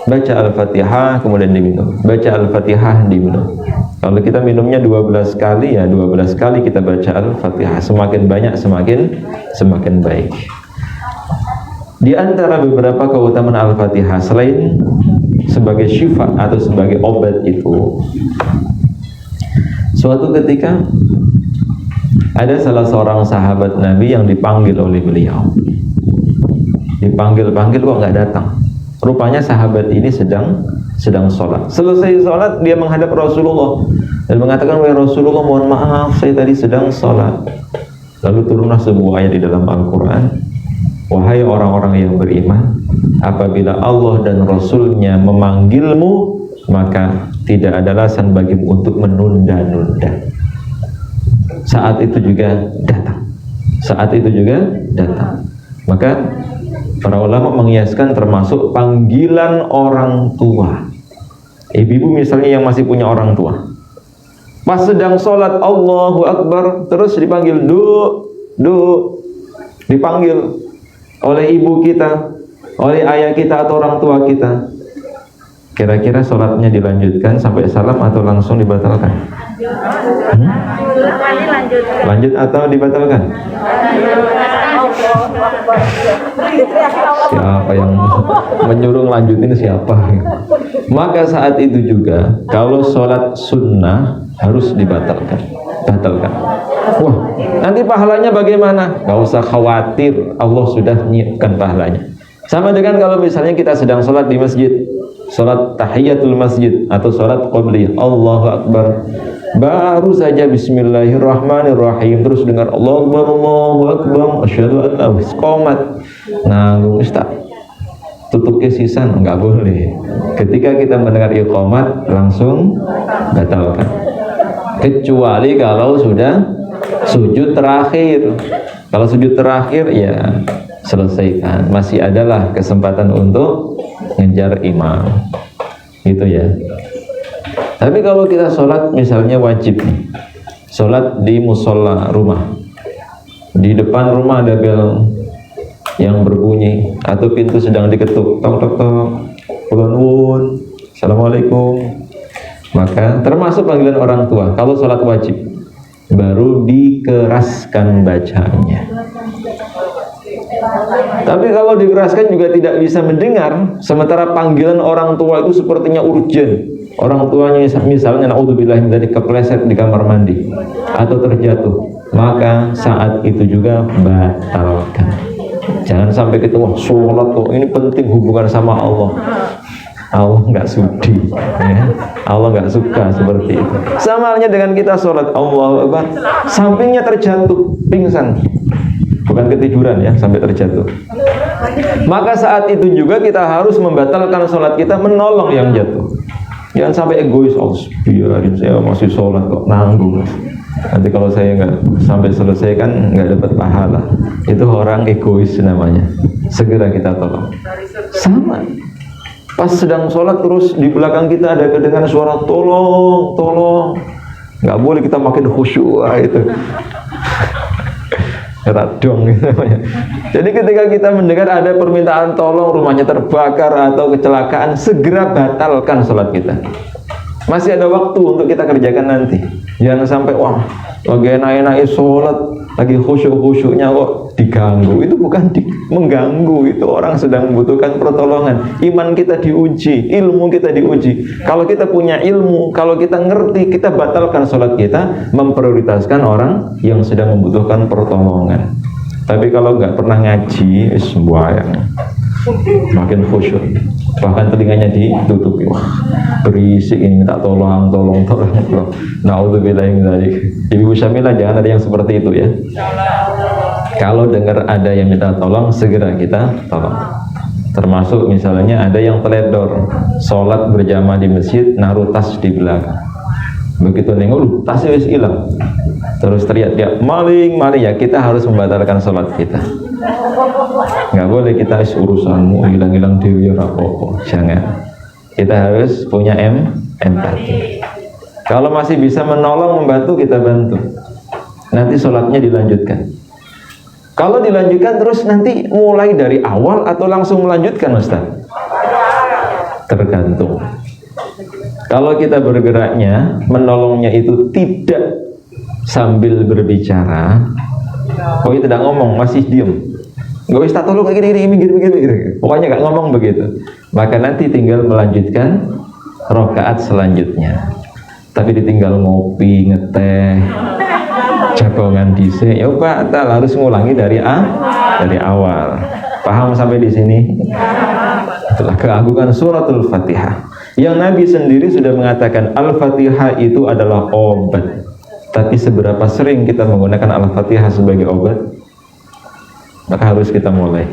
Baca Al-Fatihah kemudian diminum. Baca Al-Fatihah diminum. Kalau kita minumnya 12 kali, ya 12 kali kita baca Al-Fatihah. Semakin banyak semakin baik. Di antara beberapa keutamaan Al-Fatihah selain sebagai syifa atau sebagai obat itu, suatu ketika ada salah seorang sahabat Nabi yang dipanggil oleh beliau. Dipanggil-panggil kok nggak datang. Rupanya sahabat ini sedang sholat. Selesai sholat dia menghadap Rasulullah dan mengatakan, wahai Rasulullah, mohon maaf saya tadi sedang sholat. Lalu turunlah sebuah ayat di dalam Al-Quran. Wahai orang-orang yang beriman, apabila Allah dan Rasulnya memanggilmu, maka tidak ada alasan bagimu untuk menunda-nunda. Saat itu juga datang. Saat itu juga datang. Maka para ulama mengiaskan termasuk panggilan orang tua. Ibu-ibu misalnya yang masih punya orang tua, pas sedang sholat Allahu Akbar, terus dipanggil dipanggil oleh ibu kita, oleh ayah kita atau orang tua kita, kira-kira sholatnya dilanjutkan sampai salam atau langsung dibatalkan? Lanjut atau dibatalkan? Siapa yang menyuruh lanjutin siapa? Maka saat itu juga kalau sholat sunnah harus dibatalkan. Wah, nanti pahalanya bagaimana? Gak usah khawatir, Allah sudah nyiapkan pahalanya. Sama dengan kalau misalnya kita sedang sholat di masjid, sholat tahiyatul masjid atau sholat qabliyah, Allahu Akbar, baru saja Bismillahirrahmanirrahim, terus dengar Allahu Akbar, asyhadu an la ilaha illallah, nah Ustaz tutup kesisan, nggak boleh. Ketika kita mendengar iqamat langsung batalkan, kecuali kalau sudah sujud terakhir. Kalau sujud terakhir ya selesaikan, masih adalah kesempatan untuk ngejar imam gitu ya. Tapi kalau kita sholat misalnya wajib, sholat di musola rumah, di depan rumah ada bel yang berbunyi atau pintu sedang diketuk, tok tok tok, ulun, assalamualaikum, maka termasuk panggilan orang tua. Kalau sholat wajib baru dikeraskan bacanya. Tapi kalau dikeraskan juga tidak bisa mendengar, sementara panggilan orang tua itu sepertinya urgent. Orang tuanya misalnya naudzubillah min dzalik kepleset di kamar mandi atau terjatuh, maka saat itu juga batalkan. Jangan sampai kita wah sholat kok ini penting hubungan sama Allah. Allah nggak sudi, ya. Allah nggak suka seperti itu. Sama halnya dengan kita sholat Allahu Akbar, sampingnya terjatuh, pingsan, bukan ketiduran ya, sampai terjatuh. Maka saat itu juga kita harus membatalkan sholat kita, menolong yang jatuh. Jangan sampai egois, oh biarin saya masih sholat kok, nanggung. Nanti kalau saya nggak sampai selesai kan nggak dapat pahala. Itu orang egois namanya. Segera kita tolong. Sama. Pas sedang sholat terus di belakang kita ada kedengaran suara tolong, tolong. Nggak boleh kita makin khusyuk itu. Radong gitu namanya. Jadi ketika kita mendengar ada permintaan tolong, rumahnya terbakar atau kecelakaan, segera batalkan sholat kita. Masih ada waktu untuk kita kerjakan nanti. Jangan sampai wah lagi enak-enak sholat, lagi khusyuk-khusyuknya kok diganggu. Itu bukan mengganggu, itu orang sedang membutuhkan pertolongan. Iman kita diuji, ilmu kita diuji. Kalau kita punya ilmu, kalau kita ngerti, kita batalkan sholat kita, memprioritaskan orang yang sedang membutuhkan pertolongan. Tapi kalau nggak pernah ngaji, sembahyang, makin khusyuk, bahkan telinganya ditutupi. Wah, berisik ini, minta tolong. Naudzubillah min dzalik. Ibu Syamilah, jangan ada yang seperti itu ya. Kalau dengar ada yang minta tolong, segera kita tolong. Termasuk misalnya ada yang teledor, sholat berjamaah di masjid, naruh tas di belakang. Begitu nengok, tasnya wis hilang. Terus teriak-teriak, maling, ya, kita harus membatalkan sholat kita. Nggak boleh kita urusanmu hilang-hilang dewi rapopo, jangan. Kita harus punya empati. Kalau masih bisa menolong, membantu, kita bantu. Nanti sholatnya dilanjutkan. Kalau dilanjutkan terus nanti mulai dari awal atau langsung melanjutkan, Ustaz? Tergantung. Kalau kita bergeraknya, menolongnya itu tidak sambil berbicara, oh tidak ngomong, masih diem, nggak bisa tolong kayak gini, mikir, pokoknya nggak ngomong begitu, maka nanti tinggal melanjutkan rakaat selanjutnya. Tapi ditinggal ngopi, ngeteh, jagongan dhisik, ya batal, harus ngulangi dari awal. Paham sampai di sini? Itulah keagungan suratul Fatihah. Yang Nabi sendiri sudah mengatakan Al-Fatihah itu adalah obat. Tapi seberapa sering kita menggunakan Al-Fatihah sebagai obat? Maka harus kita mulai.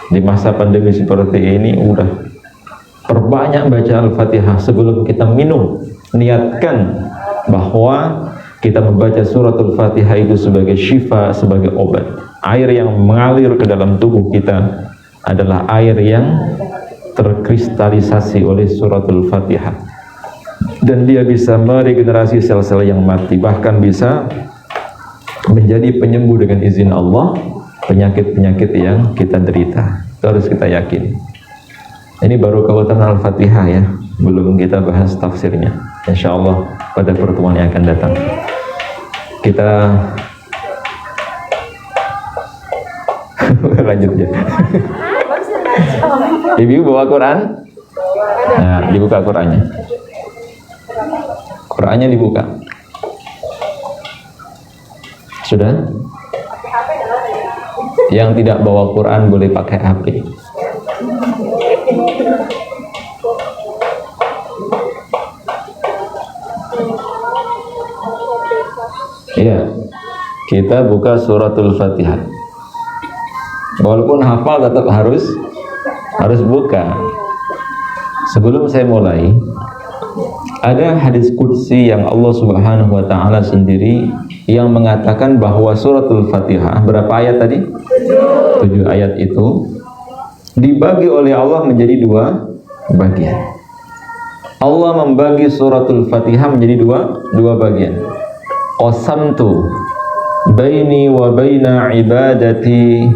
Di masa pandemi seperti ini, udah perbanyak baca Al-Fatihah sebelum kita minum. Niatkan bahwa kita membaca suratul Fatihah itu sebagai syifa, sebagai obat. Air yang mengalir ke dalam tubuh kita adalah air yang terkristalisasi oleh suratul Fatihah, dan dia bisa meregenerasi sel-sel yang mati, bahkan bisa menjadi penyembuh dengan izin Allah penyakit-penyakit yang kita derita. Itu harus kita yakini. Ini baru keutamaan Al-Fatihah ya, belum kita bahas tafsirnya. Insya Allah pada pertemuan yang akan datang kita lanjut ya. Ibu bawa Quran? Nah, dibuka Qurannya. Qurannya dibuka. Sudah? Yang tidak bawa Quran boleh pakai HP. Iya. Kita buka suratul Fatihah. Walaupun hafal tetap harus buka. Sebelum saya mulai, ada hadis qudsi yang Allah Subhanahu wa taala sendiri yang mengatakan bahwa suratul Fatihah, berapa ayat tadi? 7 ayat itu dibagi oleh Allah menjadi 2 bagian. Allah membagi suratul Fatihah menjadi dua bagian. Qasamtu baini wa baina ibadati,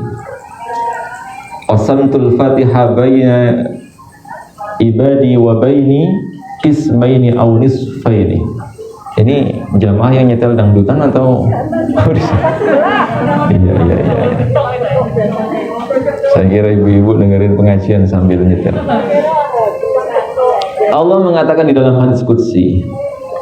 qasamtul Fatihah baina ibadi wa baini ismaini aw nisfaini. Ini jamaah yang nyetel dangdutan atau iya. Saya kira ibu-ibu dengerin pengajian sambil nyetel. Allah mengatakan di dalam hadis qudsi,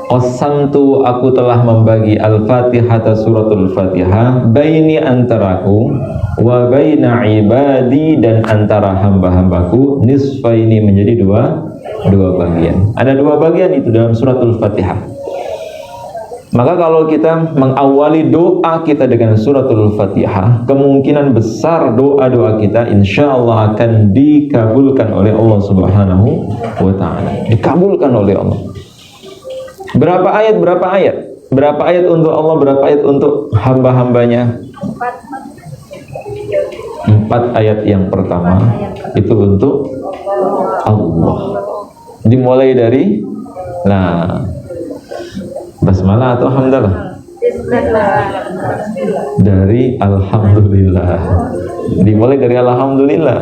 qasamtu, aku telah membagi al-Fatihah, suratul Fatihah, baini, antaraku, wa baina ibadi, dan antara hamba-hambaku, nisfaini, menjadi dua bagian. Ada 2 bagian itu dalam suratul Fatihah. Maka kalau kita mengawali doa kita dengan suratul Fatihah, kemungkinan besar doa-doa kita insya Allah akan dikabulkan oleh Allah Subhanahu wa ta'ala. Dikabulkan oleh Allah. Berapa ayat? Berapa ayat? Berapa ayat untuk Allah? Berapa ayat untuk hamba-hambanya? 4 ayat yang pertama itu untuk Allah. Dimulai dari basmalah atau hamdalah? Dari alhamdulillah. Dimulai dari alhamdulillah.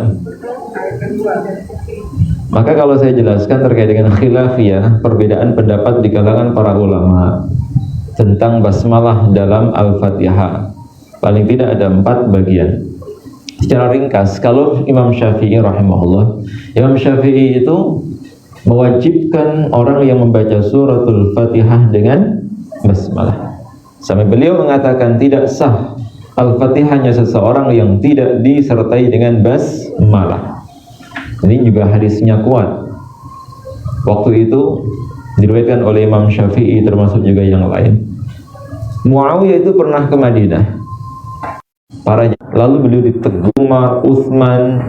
Maka kalau saya jelaskan terkait dengan khilafiyah, perbedaan pendapat di kalangan para ulama tentang basmalah dalam Al-Fatihah, paling tidak ada 4 bagian. Secara ringkas, kalau Imam Syafi'i rahimahullah, Imam Syafi'i itu mewajibkan orang yang membaca suratul Fatihah dengan basmalah. Sampai beliau mengatakan tidak sah Al-Fatihahnya seseorang yang tidak disertai dengan basmalah. Ini juga hadisnya kuat. Waktu itu diriwayatkan oleh Imam Syafi'i termasuk juga yang lain. Muawiyah itu pernah ke Madinah. Lalu beliau ditegur Umar, Utsman,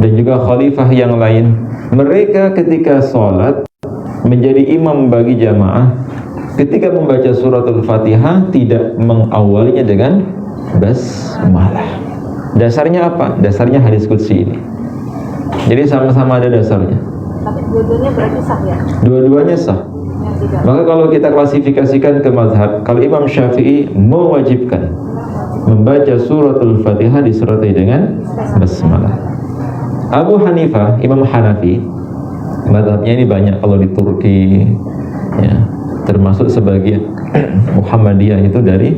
dan juga khalifah yang lain. Mereka ketika sholat menjadi imam bagi jamaah, ketika membaca suratul Fatihah tidak mengawalinya dengan basmalah. Dasarnya apa? Dasarnya hadis qudsi ini. Jadi sama-sama ada dasarnya. Tapi dua-duanya berarti sah ya? Dua-duanya sah. Maka kalau kita klasifikasikan ke mazhab, kalau Imam Syafi'i mewajibkan membaca suratul Fatihah disertai dengan basmalah. Abu Hanifah, Imam Hanafi, mazhabnya ini banyak kalau di Turki, ya, termasuk sebagian Muhammadiyah itu dari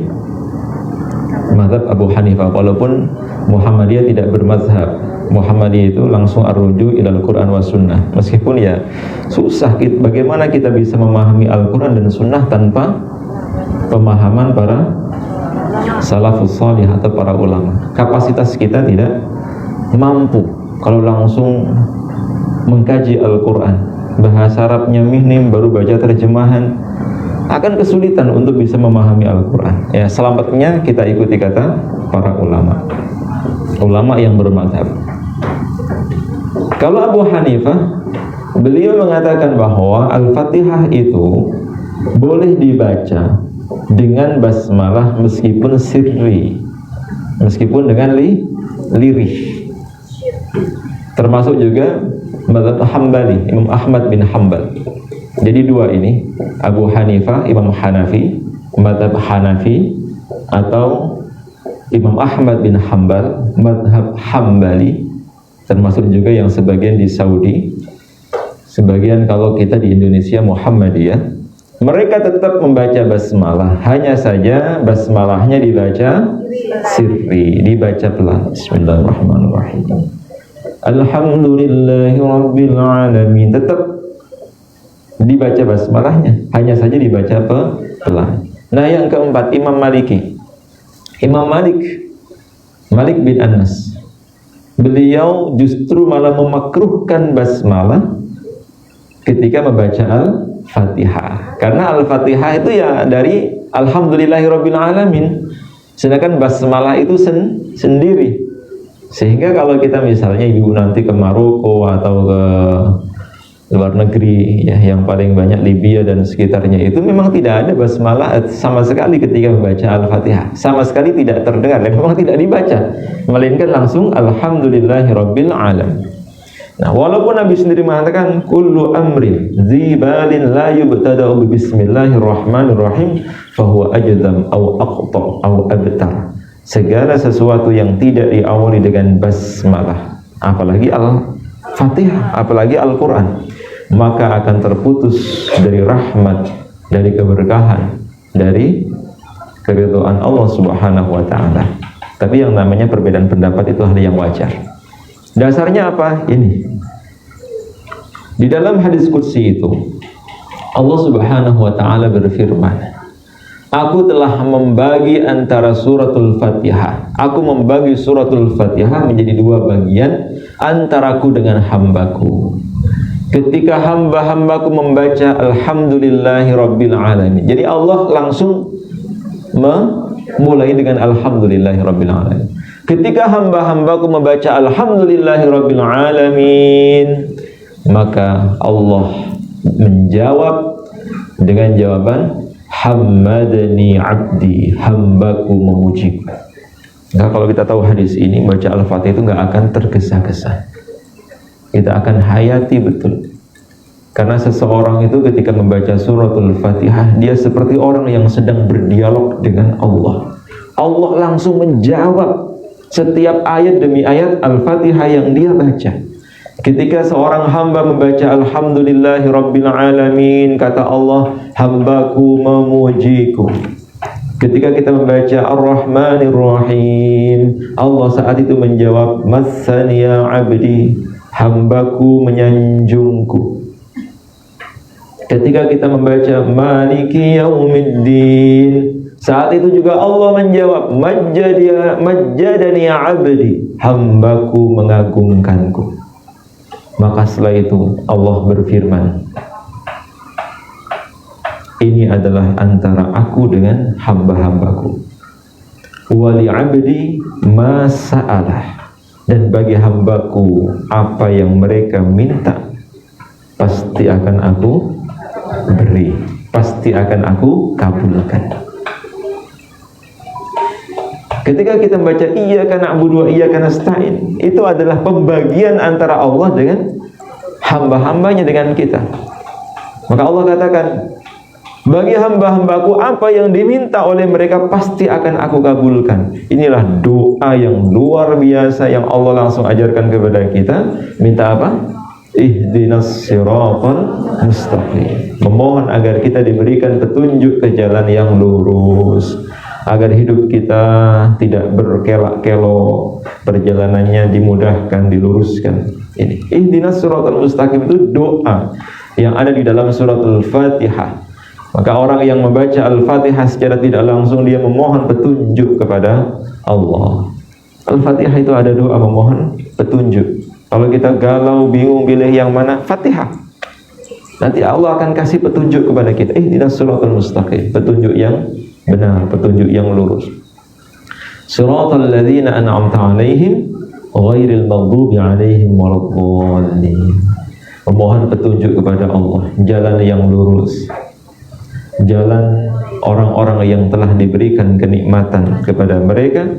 mazhab Abu Hanifah. Walaupun Muhammadiyah tidak bermazhab, Muhammadiyah itu langsung ar-ruju ilal Quran wa sunnah. Meskipun ya susah, bagaimana kita bisa memahami Al-Quran dan sunnah tanpa pemahaman para salafus salih atau para ulama. Kapasitas kita tidak mampu kalau langsung mengkaji Al-Quran, bahasa Arabnya minim, baru baca terjemahan, akan kesulitan untuk bisa memahami Al-Quran. Ya, selamatnya kita ikuti kata para ulama yang bermadzhab. Kalau Abu Hanifah, beliau mengatakan bahwa Al-Fatihah itu boleh dibaca dengan basmalah meskipun sirri, meskipun dengan lirih. Termasuk juga mazhab Hambali, Imam Ahmad bin Hanbal. Jadi dua ini, Abu Hanifah, Imam Hanafi, mazhab Hanafi, atau Imam Ahmad bin Hanbal, mazhab Hambali, termasuk juga yang sebagian di Saudi, sebagian kalau kita di Indonesia Muhammadiyah. Mereka tetap membaca basmalah, hanya saja basmalahnya dibaca sirri, dibaca pelan. Bismillahirrahmanirrahim. Alhamdulillahirabbil alamin. Tetap dibaca basmalahnya, hanya saja dibaca pelan. Nah, yang keempat, Imam Maliki. Imam Malik bin Anas. Beliau justru malah memakruhkan basmalah ketika membaca Al-Fatihah. Karena Al-Fatihah itu ya dari Alhamdulillahirabbil alamin. Sedangkan basmalah itu sendiri. Sehingga kalau kita misalnya ibu nanti ke Maroko atau ke luar negeri, ya, yang paling banyak Libya dan sekitarnya, itu memang tidak ada basmalah sama sekali ketika membaca Al-Fatihah. Sama sekali tidak terdengar, memang tidak dibaca, melainkan langsung Alhamdulillahirabbil alamin. Nah, walaupun Nabi sendiri mengatakan kullu amrin zibalin la yubtada'u bismillahirrahmanirrahim fahuwa ajdam au aqta au abtar. Segala sesuatu yang tidak diawali dengan basmalah, apalagi Al-Fatihah, apalagi Al-Quran, maka akan terputus dari rahmat, dari keberkahan, dari keridhaan Allah Subhanahu wa ta'ala. Tapi yang namanya perbedaan pendapat itu hal yang wajar. Dasarnya apa? Ini. Di dalam hadis qudsi itu Allah Subhanahu wa ta'ala berfirman, aku telah membagi antara suratul Fatihah. Aku membagi suratul Fatihah menjadi dua bagian antaraku dengan hambaku. ketika hamba-hambaku membaca alhamdulillahi rabbil alamin. Jadi Allah langsung memulai dengan alhamdulillahi rabbil alamin. Ketika hamba-hambaku membaca alhamdulillahi rabbil alamin, maka Allah menjawab dengan jawaban hammadani abdi, hambaku memujiku. Nah, kalau kita tahu hadis ini, baca Al-Fatihah itu nggak akan tergesa-gesa. Kita akan hayati betul. Karena seseorang itu ketika membaca suratul Fatihah, dia seperti orang yang sedang berdialog dengan Allah. Allah langsung menjawab setiap ayat demi ayat Al-Fatihah yang dia baca. Ketika seorang hamba membaca alhamdulillahi rabbil alamin, kata Allah, hambaku memujiku. Ketika kita membaca ar-rahmanir rahim, Allah saat itu menjawab massaniya abdi, hambaku menyanjungku. Ketika kita membaca maliki yaumiddin, saat itu juga Allah menjawab majjadani abdi, hambaku mengagungkanku. Maka setelah itu Allah berfirman, ini adalah antara aku dengan hamba-hambaku. Wali abdi ma sa'alah, dan bagi hambaku apa yang mereka minta pasti akan aku beri, pasti akan aku kabulkan. Ketika kita membaca iyyaka na'budu wa iyyaka nasta'in, itu adalah pembagian antara Allah dengan hamba-hambanya dengan kita. Maka Allah katakan, bagi hamba-hambaku apa yang diminta oleh mereka pasti akan aku kabulkan. Inilah doa yang luar biasa yang Allah langsung ajarkan kepada kita. Minta apa? Ihdinas siratal mustaqim. Memohon agar kita diberikan petunjuk ke jalan yang lurus, agar hidup kita tidak berkelak-kelok, perjalanannya dimudahkan, diluruskan. Ini ihdinas siratal mustaqim itu doa yang ada di dalam suratul Fatihah. Maka orang yang membaca Al-Fatihah secara tidak langsung dia memohon petunjuk kepada Allah. Al-Fatihah itu ada doa memohon petunjuk. Kalau kita galau, bingung pilih yang mana, Fatihah. Nanti Allah akan kasih petunjuk kepada kita. Ihdinas siratal mustaqim, petunjuk yang benar, petunjuk yang lurus. Siratal ladzina an'amta 'alaihim ghairil maghdubi 'alaihim waladdallin. Memohon petunjuk kepada Allah, jalan yang lurus, jalan orang-orang yang telah diberikan kenikmatan kepada mereka,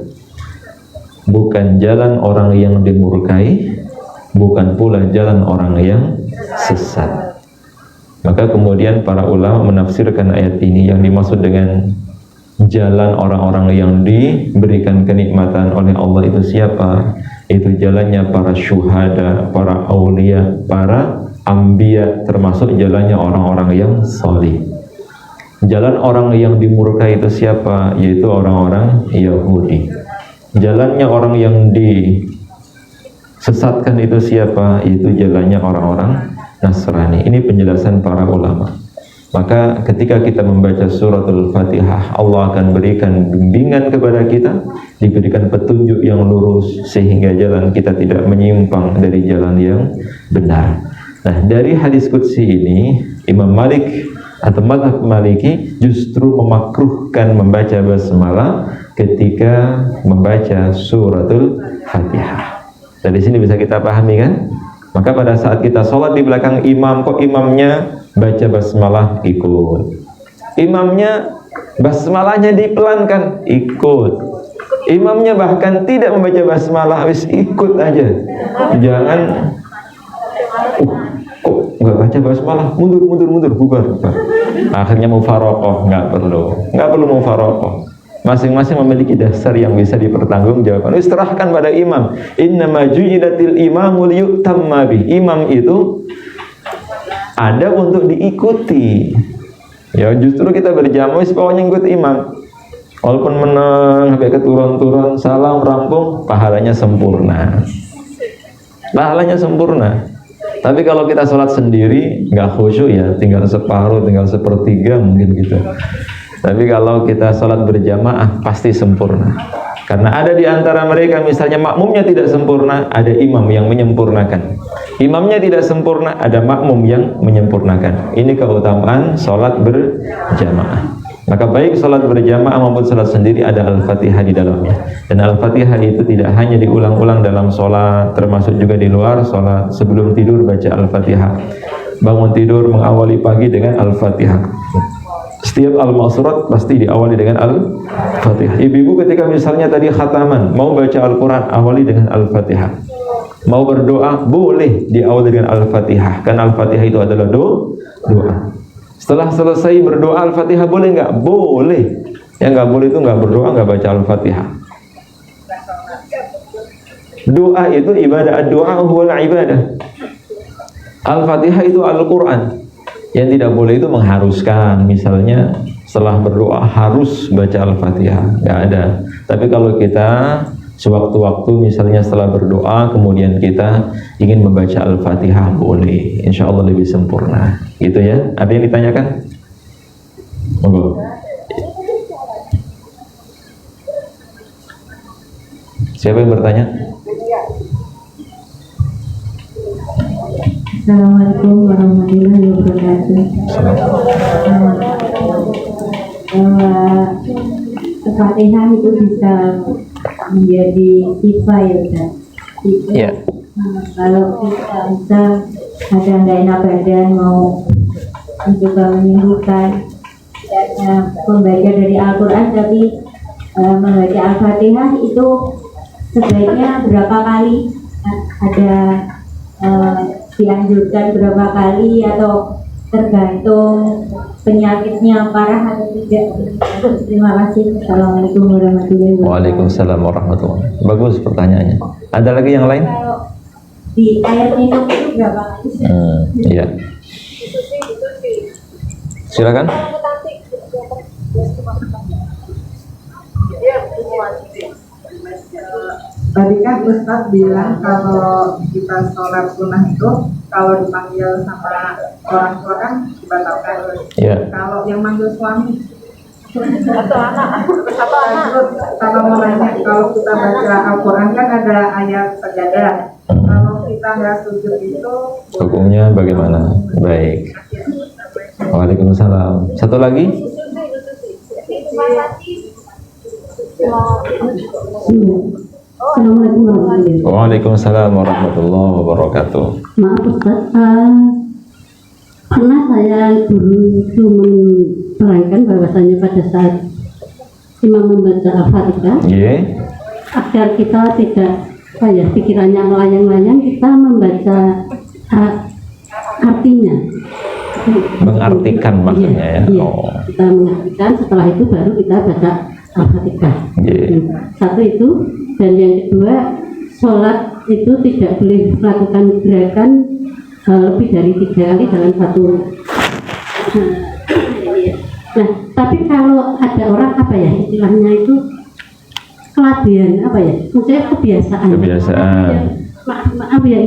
bukan jalan orang yang dimurkai, bukan pula jalan orang yang sesat. Maka kemudian para ulama menafsirkan ayat ini, yang dimaksud dengan jalan orang-orang yang diberikan kenikmatan oleh Allah itu siapa? Itu jalannya para syuhada, para aulia, para anbiya, termasuk jalannya orang-orang yang salih. Jalan orang yang dimurkai itu siapa? Yaitu orang-orang Yahudi. Jalannya orang yang disesatkan itu siapa? Yaitu jalannya orang-orang Nasrani. Ini penjelasan para ulama. Maka ketika kita membaca suratul Fatihah, Allah akan berikan bimbingan kepada kita, diberikan petunjuk yang lurus, sehingga jalan kita tidak menyimpang dari jalan yang benar. Nah, dari hadis qudsi ini, Imam Malik atau mazhab Maliki justru memakruhkan membaca basmalah ketika membaca suratul Fatihah. Dari sini bisa kita pahami kan? Maka pada saat kita sholat di belakang imam, kok imamnya baca basmalah, ikut. Imamnya basmalahnya dipelankan, ikut. Imamnya bahkan tidak membaca basmalah, wis ikut aja. Jangan kok nggak baca basmalah, mundur, bubar. Akhirnya mufaroqoh, nggak perlu mufaroqoh. Masing-masing memiliki dasar yang bisa dipertanggungjawabkan. Serahkan pada imam. Innama ju'ilatil imamu liyutamma bih. Imam itu ada untuk diikuti. Ya justru kita berjamaah pokoknya ikut imam. Walaupun menang sampai keturun-turun, salam rampung, pahalanya sempurna. Tapi kalau kita sholat sendiri, nggak khusyuk ya, tinggal separuh, tinggal sepertiga mungkin gitu. Tapi kalau kita sholat berjamaah, pasti sempurna. Karena ada di antara mereka misalnya makmumnya tidak sempurna, ada imam yang menyempurnakan. Imamnya tidak sempurna, ada makmum yang menyempurnakan. Ini keutamaan sholat berjamaah. Maka baik sholat berjamaah maupun sholat sendiri ada Al-Fatihah di dalamnya. Dan Al-Fatihah itu tidak hanya diulang-ulang dalam sholat, termasuk juga di luar sholat. Sebelum tidur baca Al-Fatihah. Bangun tidur mengawali pagi dengan Al-Fatihah. Setiap al-masurat pasti diawali dengan Al-Fatihah. Ibu-ibu ketika misalnya tadi khataman, mau baca Al-Quran, awali dengan Al-Fatihah. Mau berdoa, boleh diawali dengan Al-Fatihah. Karena Al-Fatihah itu adalah doa. Setelah selesai berdoa Al-Fatihah boleh nggak? Boleh. Yang nggak boleh itu nggak berdoa, nggak baca Al-Fatihah. Doa itu ibadah, doa huwal ibadah. Al-Fatihah itu Al-Quran. Yang tidak boleh itu mengharuskan, misalnya setelah berdoa harus baca Al-Fatihah, nggak ada. Tapi kalau kita sewaktu-waktu misalnya setelah berdoa kemudian kita ingin membaca Al-Fatihah, boleh, insya Allah lebih sempurna. Gitu ya. Ada yang ditanyakan? Monggo. Siapa yang bertanya? Assalamualaikum warahmatullahi wabarakatuh. Al-Fatihah itu bisa menjadi tiba ya Ustaz. Iya. Kalau kita ada nggak enak badan mau juga menyembuhkan membaca dari Al-Quran, tapi membaca Al-Fatihah itu sebaiknya berapa kali? Ada dianjurkan berapa kali atau tergantung penyakitnya parah atau tidak? Terima kasih. Assalamualaikum warahmatullahi wabarakatuh. Waalaikumsalam warahmatullahi wabarakatuh. Bagus pertanyaannya. Ada lagi yang lain? Kalau di air minum itu berapa kali? Iya. Silakan. Tadi kan Ustadz bilang kalau kita sholat sunnah itu kalau dipanggil sama orang tua kan dibatalkan. Iya. Kalau yang manggil suami Atau anak. terus kalau mau nanya, kalau kita baca Al-Quran kan ada ayat sajadah. Kalau kita nggak sujud itu Hukumnya bagaimana? Baik. Waalaikumsalam. Satu lagi? Assalamualaikum warahmatullahi wabarakatuh. Waalaikumsalam warahmatullahi wabarakatuh. Maaf Ustaz, pernah saya dulu itu menerangkan bahwasanya pada saat imam membaca Al-Fatihah, Iya. agar kita tidak pikirannya melayang-layang, kita membaca artinya. Mengartikan maksudnya ya. Iya, Oh. kita mengartikan, setelah itu baru kita baca Al-Fatihah. Iya. Satu itu, dan yang kedua, sholat itu tidak boleh melakukan gerakan lebih dari 3 kali dalam satu. Nah, tapi kalau ada orang istilahnya itu keladian maksudnya kebiasaan. Maaf ya,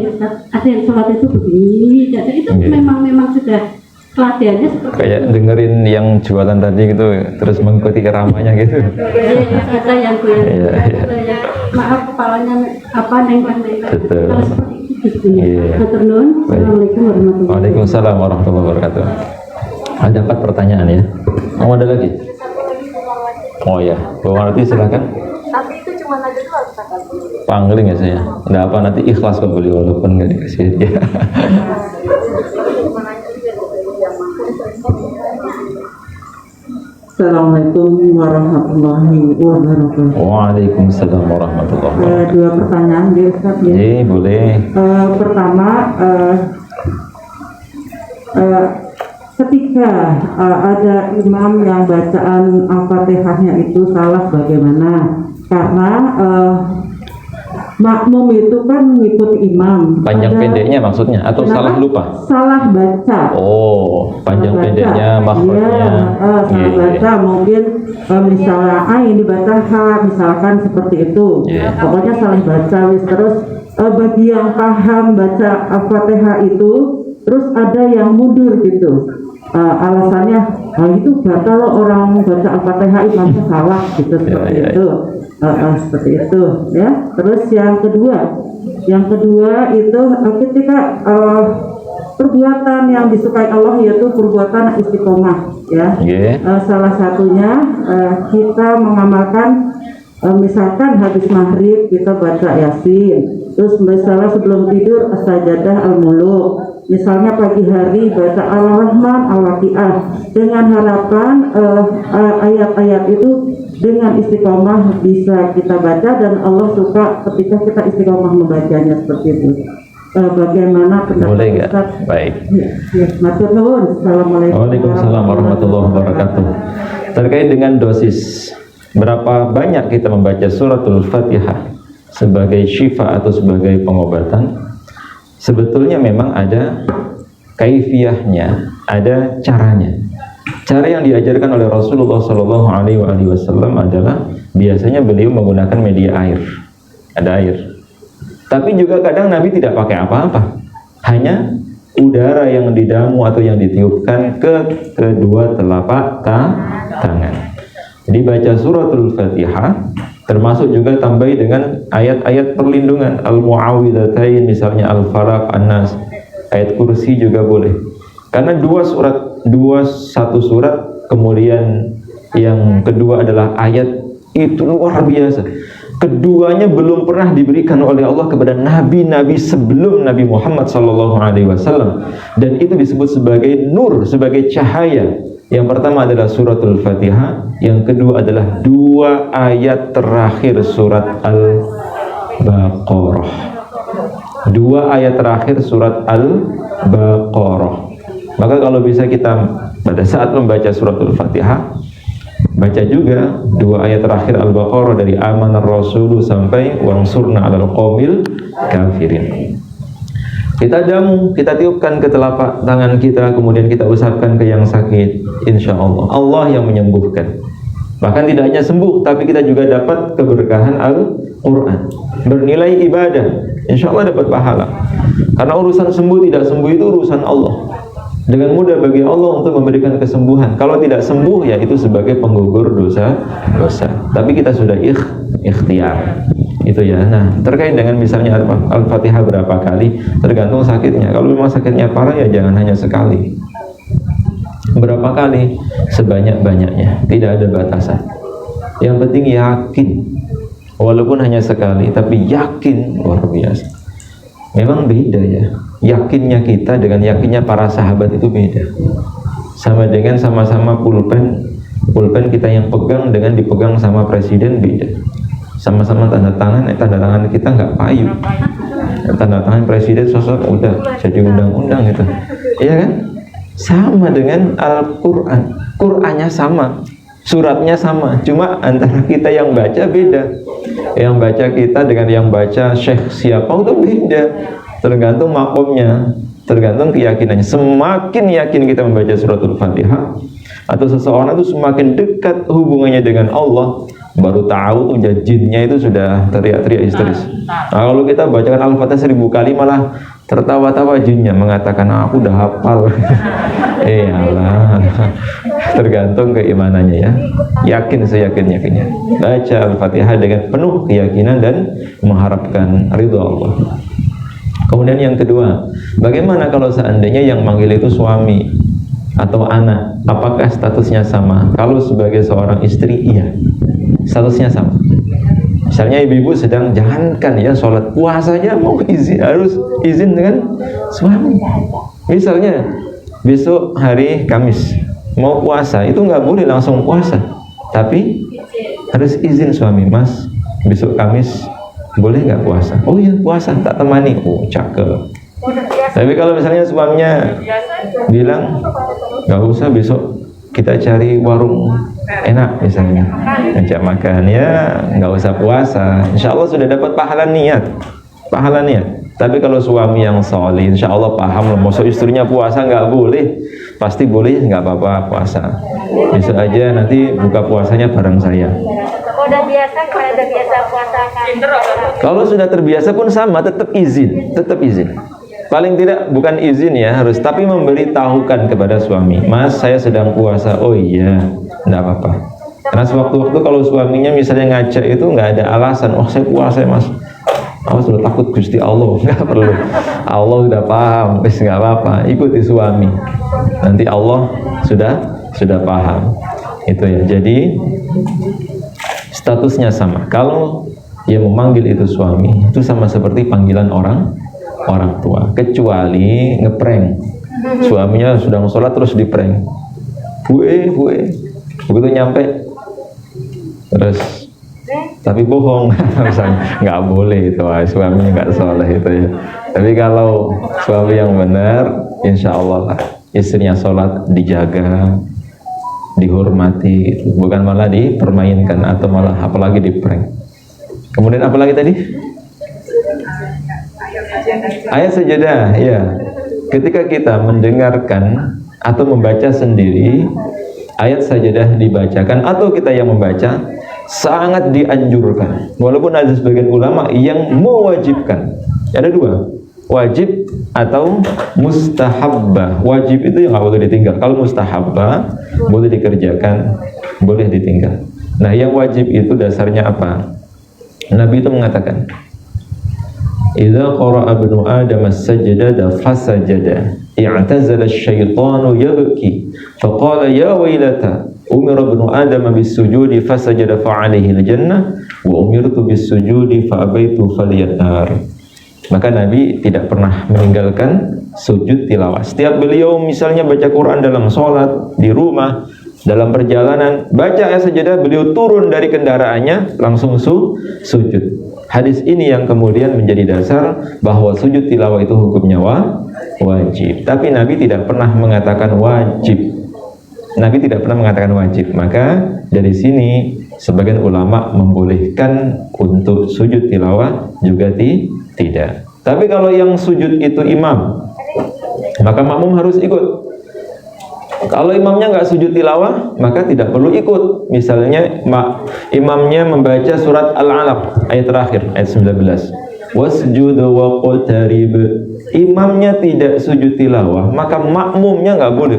ada yang sholat itu begini, jadi itu memang sudah keladiannya seperti Kayak dengerin yang jualan tadi gitu, terus mengikuti keramanya gitu. ada yang Iya. maaf kepalanya nengklang. Betul. Kalau seperti itu Iya. Matur nuwun. Assalamualaikum warahmatullahi wabarakatuh. Waalaikumsalam warahmatullahi wabarakatuh. Ada 4 pertanyaan ya. Mau ada lagi? Oh ya, Bu Marti silakan. Tapi itu cuma aja dulu harus kata. Pangling ya saya. Nggak apa, nanti ikhlas kok beli walaupun nggak dikasih dia. Assalamualaikum warahmatullahi wabarakatuh. Waalaikumsalam warahmatullahi wabarakatuh. Dua pertanyaan dia Ustadz ya. Iya, boleh. Pertama, ketika ada imam yang bacaan Al-Fatihahnya itu salah bagaimana? Karena makmum itu kan mengikuti imam. Panjang pendeknya maksudnya atau Kenapa? salah lupa? Salah baca. Oh, panjang Salah pendeknya baca. makhrajnya. Iya, salah baca mungkin misalnya ini dibaca H misalkan seperti itu. Iya. Pokoknya salah baca terus bagi yang paham baca Al-Fatihah itu terus ada yang mundur gitu. Alasannya itu kalau orang baca Al-Fatihah imamnya salah gitu seperti Iya. itu. Seperti itu ya. Terus yang kedua itu ketika perbuatan yang disukai Allah yaitu perbuatan istiqomah ya. Salah satunya kita mengamalkan misalkan habis maghrib kita baca Yasin, terus misalnya sebelum tidur as-sajadah al-muluk, misalnya pagi hari baca Al-Rahman Al-Waqiah, dengan harapan ayat-ayat itu dengan istiqomah bisa kita baca dan Allah suka ketika kita istiqomah membacanya seperti itu. Bagaimana pendapat boleh nggak? Ustaz? Baik. Matur nuwun. Assalamualaikum. Waalaikumsalam warahmatullahi wabarakatuh. Terkait dengan dosis, berapa banyak kita membaca suratul Fatihah sebagai syifa atau sebagai pengobatan? Sebetulnya memang ada kaifiyahnya, ada caranya. Cara yang diajarkan oleh Rasulullah SAW adalah biasanya beliau menggunakan media air, ada air. Tapi juga kadang Nabi tidak pakai apa-apa, hanya udara yang didamu atau yang ditiupkan ke kedua telapak tangan. Jadi baca suratul Fatihah, termasuk juga tambahi dengan ayat-ayat perlindungan, al-mu'awwidhatain misalnya al-falaq, an-nas, ayat kursi juga boleh. Karena satu surat, kemudian yang kedua adalah ayat, itu luar biasa. Keduanya belum pernah diberikan oleh Allah kepada nabi-nabi sebelum Nabi Muhammad SAW, dan itu disebut sebagai nur, sebagai cahaya. Yang pertama adalah suratul Fatihah, yang kedua adalah 2 ayat terakhir surat Al-Baqarah. 2 ayat terakhir surat Al-Baqarah. Maka kalau bisa kita pada saat membaca suratul Fatihah, baca juga 2 ayat terakhir Al-Baqarah dari amanar rasulu sampai wansurna 'alal qaumil kafirin. Kita damu, kita tiupkan ke telapak tangan kita, kemudian kita usapkan ke yang sakit. Insya Allah, Allah yang menyembuhkan. Bahkan tidak hanya sembuh, tapi kita juga dapat keberkahan Al-Quran, bernilai ibadah. Insya Allah dapat pahala. Karena urusan sembuh tidak sembuh itu urusan Allah. Dengan mudah bagi Allah untuk memberikan kesembuhan. Kalau tidak sembuh, ya itu sebagai penggugur dosa. Tapi kita sudah ikhtiar. Itu ya. Nah, terkait dengan misalnya Al-Fatihah berapa kali, tergantung sakitnya. Kalau memang sakitnya parah, ya jangan hanya sekali. Berapa kali? Sebanyak-banyaknya. Tidak ada batasan. Yang penting yakin. Walaupun hanya sekali, tapi yakin luar biasa. Memang beda ya. Yakinnya kita dengan yakinnya para sahabat itu beda. Sama dengan sama-sama pulpen kita yang pegang dengan dipegang sama presiden beda. Sama-sama tanda tangan kita nggak payu. Tanda tangan presiden sosok udah jadi undang-undang gitu. Iya kan? Sama dengan Al-Quran. Qurannya sama, suratnya sama, cuma antara kita yang baca beda. Yang baca kita dengan yang baca syekh siapa itu beda. Tergantung makomnya, tergantung keyakinannya. Semakin yakin kita membaca suratul Fatihah, atau seseorang itu semakin dekat hubungannya dengan Allah, baru tahu tuh jinnya itu sudah teriak-teriak histeris. Nah, kalau kita bacakan Al-Fatihah 1000 kali malah tertawa-tawa jinnya, mengatakan aku udah hafal. Alah, tergantung keimanannya ya. Yakin seyakin-yakinnya. Baca Al-Fatihah dengan penuh keyakinan dan mengharapkan ridha Allah. Kemudian yang kedua, bagaimana kalau seandainya yang manggil itu suami atau anak? Apakah statusnya sama? Kalau sebagai seorang istri, iya, statusnya sama. Misalnya ibu-ibu sedang, jangankan ya sholat, puasanya mau izin, harus izin dengan suami. Misalnya besok hari Kamis mau puasa, itu nggak boleh langsung puasa, tapi harus izin suami. Mas, besok Kamis boleh nggak puasa? Oh iya puasa, tak temani. Oh cakep. Tapi kalau misalnya suaminya bilang nggak usah, besok kita cari warung enak misalnya, ngajak makan, ya nggak usah puasa. Insya Allah sudah dapat pahala niat. Tapi kalau suami yang soleh, insya Allah paham, maksud istrinya puasa nggak boleh, pasti boleh, nggak apa-apa puasa. Besok aja nanti buka puasanya bareng saya. Udah biasa, kalau udah biasa puasa kan. Kalau sudah terbiasa pun sama, tetap izin. Paling tidak bukan izin ya, harus, tapi memberitahukan kepada suami, Mas saya sedang puasa. Oh iya, enggak apa-apa. Karena sewaktu-waktu kalau suaminya misalnya ngajak itu nggak ada alasan, oh saya puasa mas, oh sudah takut Gusti Allah, nggak perlu. Allah sudah paham, wis nggak apa-apa, ikuti suami. Nanti Allah sudah paham. Itu ya. Jadi statusnya sama. Kalau yang memanggil itu suami, itu sama seperti panggilan orang tua. Kecuali ngeprank, suaminya sudah mau sholat terus diprank. Bue, begitu nyampe terus tapi bohong, misalnya nggak boleh itu, suaminya nggak soleh itu ya. Tapi kalau suami yang benar, insya Allah istrinya sholat dijaga, dihormati, bukan malah dipermainkan atau malah apalagi diprank. Kemudian apalagi tadi? Ayat sajadah, ya. Ketika kita mendengarkan atau membaca sendiri, ayat sajadah dibacakan atau kita yang membaca, sangat dianjurkan. Walaupun ada sebagian ulama yang mewajibkan. Ada dua, wajib atau mustahabbah. Wajib itu yang nggak boleh ditinggal. Kalau mustahabbah boleh dikerjakan, boleh ditinggal. Nah, yang wajib itu dasarnya apa? Nabi itu mengatakan, idza qara'a ibnu adam as-sajada fasajada i'tazala asy-syaitanu yabki faqala ya wailata umira ibnu adam bis-sujudi fasajada fa'alaihi al-jannah wa umirtu bis-sujudi fa'abaitu falyanar. Maka Nabi tidak pernah meninggalkan sujud tilawah. Setiap beliau misalnya baca Quran dalam sholat, di rumah, dalam perjalanan, baca ayat sajadah, beliau turun dari kendaraannya langsung sujud. Hadis ini yang kemudian menjadi dasar bahwa sujud tilawah itu hukumnya wajib. Tapi Nabi tidak pernah mengatakan wajib. Nabi tidak pernah mengatakan wajib. Maka dari sini sebagian ulama membolehkan untuk sujud tilawah juga tidak. Tapi kalau yang sujud itu imam, maka makmum harus ikut. Kalau imamnya nggak sujud tilawah, maka tidak perlu ikut. Misalnya imamnya membaca surat Al-Alaq ayat terakhir, ayat 19. Wasjud waqtarib. Imamnya tidak sujud tilawah, maka makmumnya nggak boleh.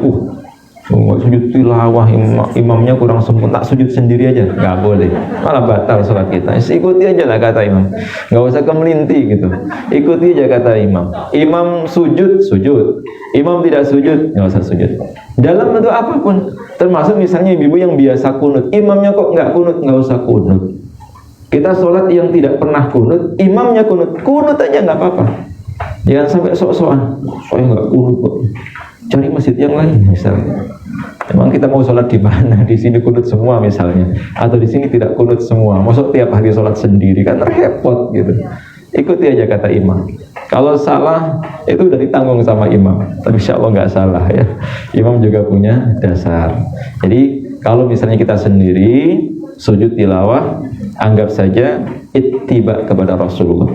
Nggak sujud tilawah, imamnya kurang sempurna, tak sujud sendiri aja, nggak boleh. Malah batal sholat kita. Ikuti aja lah kata imam, nggak usah kemelinti gitu. Ikuti aja kata imam. Imam sujud, imam tidak sujud, nggak usah sujud. Dalam bentuk apapun, termasuk misalnya ibu yang biasa kunut, imamnya kok nggak kunut, nggak usah kunut. Kita sholat yang tidak pernah kunut, imamnya kunut aja nggak apa-apa. Jangan sampai sok-sokan, saya nggak kunut kok. Cari masjid yang lain misalnya. Emang kita mau sholat di mana? Di sini kunut semua misalnya, atau di sini tidak kunut semua. Maksud tiap hari sholat sendiri kan repot gitu. Ikuti aja kata imam. Kalau salah itu udah ditanggung sama imam. Tapi insya Allah nggak salah ya. Imam juga punya dasar. Jadi kalau misalnya kita sendiri sujud tilawah, anggap saja ittiba kepada Rasulullah.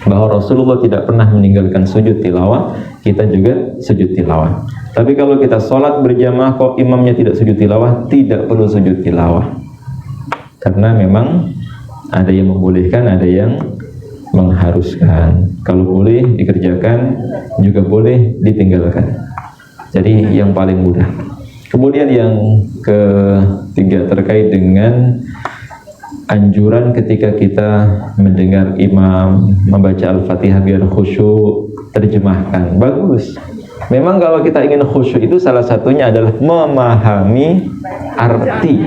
Bahwa Rasulullah tidak pernah meninggalkan sujud tilawah, kita juga sujud tilawah. Tapi kalau kita sholat berjamaah kok imamnya tidak sujud tilawah, tidak perlu sujud tilawah. Karena memang ada yang membolehkan, ada yang mengharuskan. Kalau boleh dikerjakan, juga boleh ditinggalkan. Jadi yang paling mudah. Kemudian yang ketiga terkait dengan anjuran ketika kita mendengar imam membaca Al-Fatihah biar khusyuk, terjemahkan. Bagus. Memang kalau kita ingin khusyuk itu salah satunya adalah memahami arti,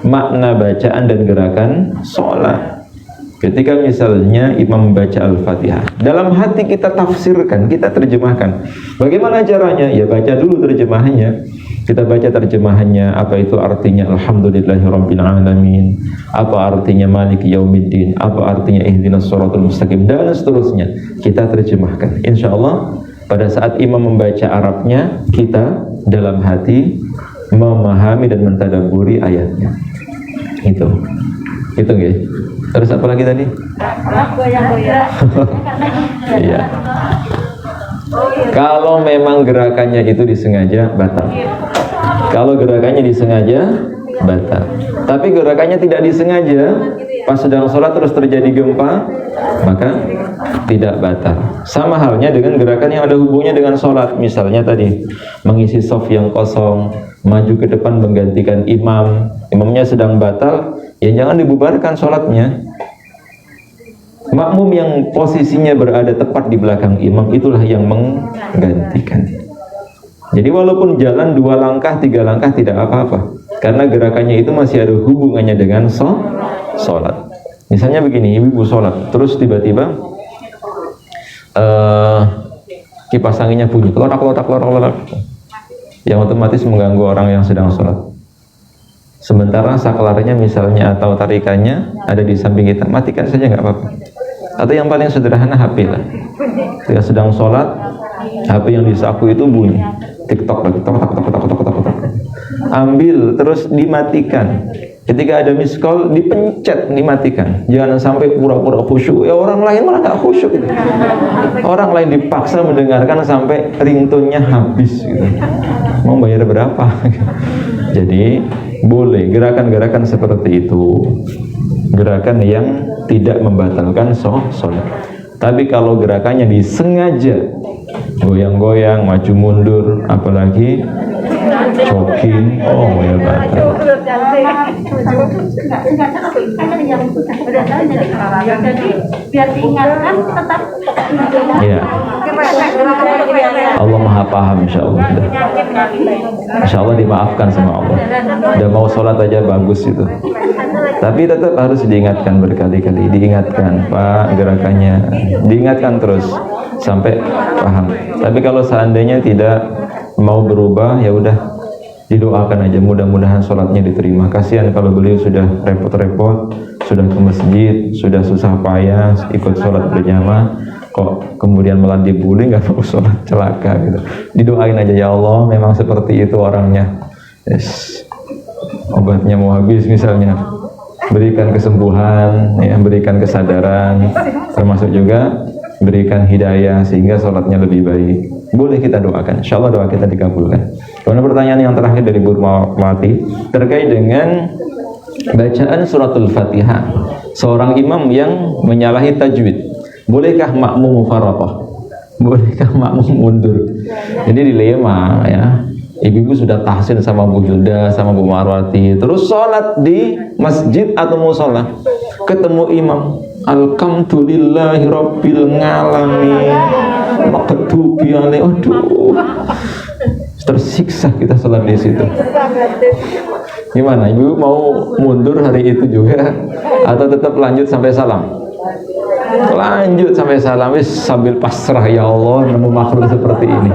makna bacaan dan gerakan sholat. Ketika misalnya imam membaca Al-Fatihah, dalam hati kita tafsirkan, kita terjemahkan. Bagaimana caranya? Ya baca dulu terjemahannya. Kita baca terjemahannya, apa itu artinya Alhamdulillahirabbil alamin, apa artinya Maliki Yaumiddin, apa artinya Ihdinas Shiratal Mustaqim, dan seterusnya. Kita terjemahkan. Insya Allah pada saat imam membaca Arabnya, kita dalam hati memahami dan mentadabburi ayatnya. Itu nggih. Terus apa lagi tadi? Iya. Kalau memang gerakannya itu disengaja, batal. Kalau gerakannya disengaja, batal. Tapi gerakannya tidak disengaja, pas sedang sholat terus terjadi gempa, maka tidak batal. Sama halnya dengan gerakan yang ada hubungannya dengan sholat. Misalnya tadi, mengisi shaf yang kosong, maju ke depan menggantikan imam, imamnya sedang batal, ya jangan dibubarkan sholatnya. Makmum yang posisinya berada tepat di belakang imam itulah yang menggantikan. Jadi walaupun jalan 2 langkah, 3 langkah tidak apa-apa, karena gerakannya itu masih ada hubungannya dengan sholat. Misalnya begini, ibu sholat, terus tiba-tiba kipas anginnya bunyi, kelorak, yang otomatis mengganggu orang yang sedang sholat. Sementara saklarnya misalnya atau tarikannya ada di samping kita, matikan saja nggak apa-apa. Atau yang paling sederhana HP lah. Ketika sedang sholat, HP yang di saku itu bunyi, TikTok lagi, tok. Ambil terus dimatikan. Ketika ada miss call, dipencet, dimatikan. Jangan sampai pura-pura khusyuk. Ya orang lain malah nggak khusyuk gitu. Orang lain dipaksa mendengarkan sampai ringtone-nya habis gitu. Mau bayar berapa? Jadi boleh gerakan-gerakan seperti itu. Gerakan yang tidak membatalkan sholat. Tapi kalau gerakannya disengaja, goyang-goyang, maju mundur, apalagi jogging, oh ya batal. Jadi biar diingatkan tetap. Ya. Allah Maha Paham, insya Allah. Insya Allah dimaafkan sama Allah. Udah mau sholat aja bagus itu. Tapi tetap harus diingatkan berkali-kali, diingatkan Pak gerakannya, diingatkan terus sampai paham. Tapi kalau seandainya tidak mau berubah, ya udah didoakan aja, mudah-mudahan sholatnya diterima. Kasihan kalau beliau sudah repot-repot, sudah ke masjid, sudah susah payah ikut sholat berjamaah, kok kemudian malah dibully, nggak mau sholat, celaka gitu. Didoain aja, ya Allah memang seperti itu orangnya, yes. Obatnya mau habis misalnya, berikan kesembuhan, ya, berikan kesadaran, termasuk juga berikan hidayah sehingga sholatnya lebih baik. Boleh kita doakan, insya Allah doa kita dikabulkan. Kemudian pertanyaan yang terakhir dari Bu Mati terkait dengan bacaan suratul Fatihah. Seorang imam yang menyalahi tajwid, bolehkah makmum mufaraqah? Bolehkah makmum mundur? Ini dilema ya. Ibu-ibu sudah tahsin sama Bu Hilda, sama Bu Marwati, terus sholat di masjid atau musola, ketemu imam, alhamdulillahi rabbil ngalamin, maqdubi alaih, aduh, tersiksa kita sholat di situ. Gimana, ibu mau mundur hari itu juga atau tetap lanjut sampai salam? Lanjut sampai salam, sambil pasrah, ya Allah nemu makhluk seperti ini,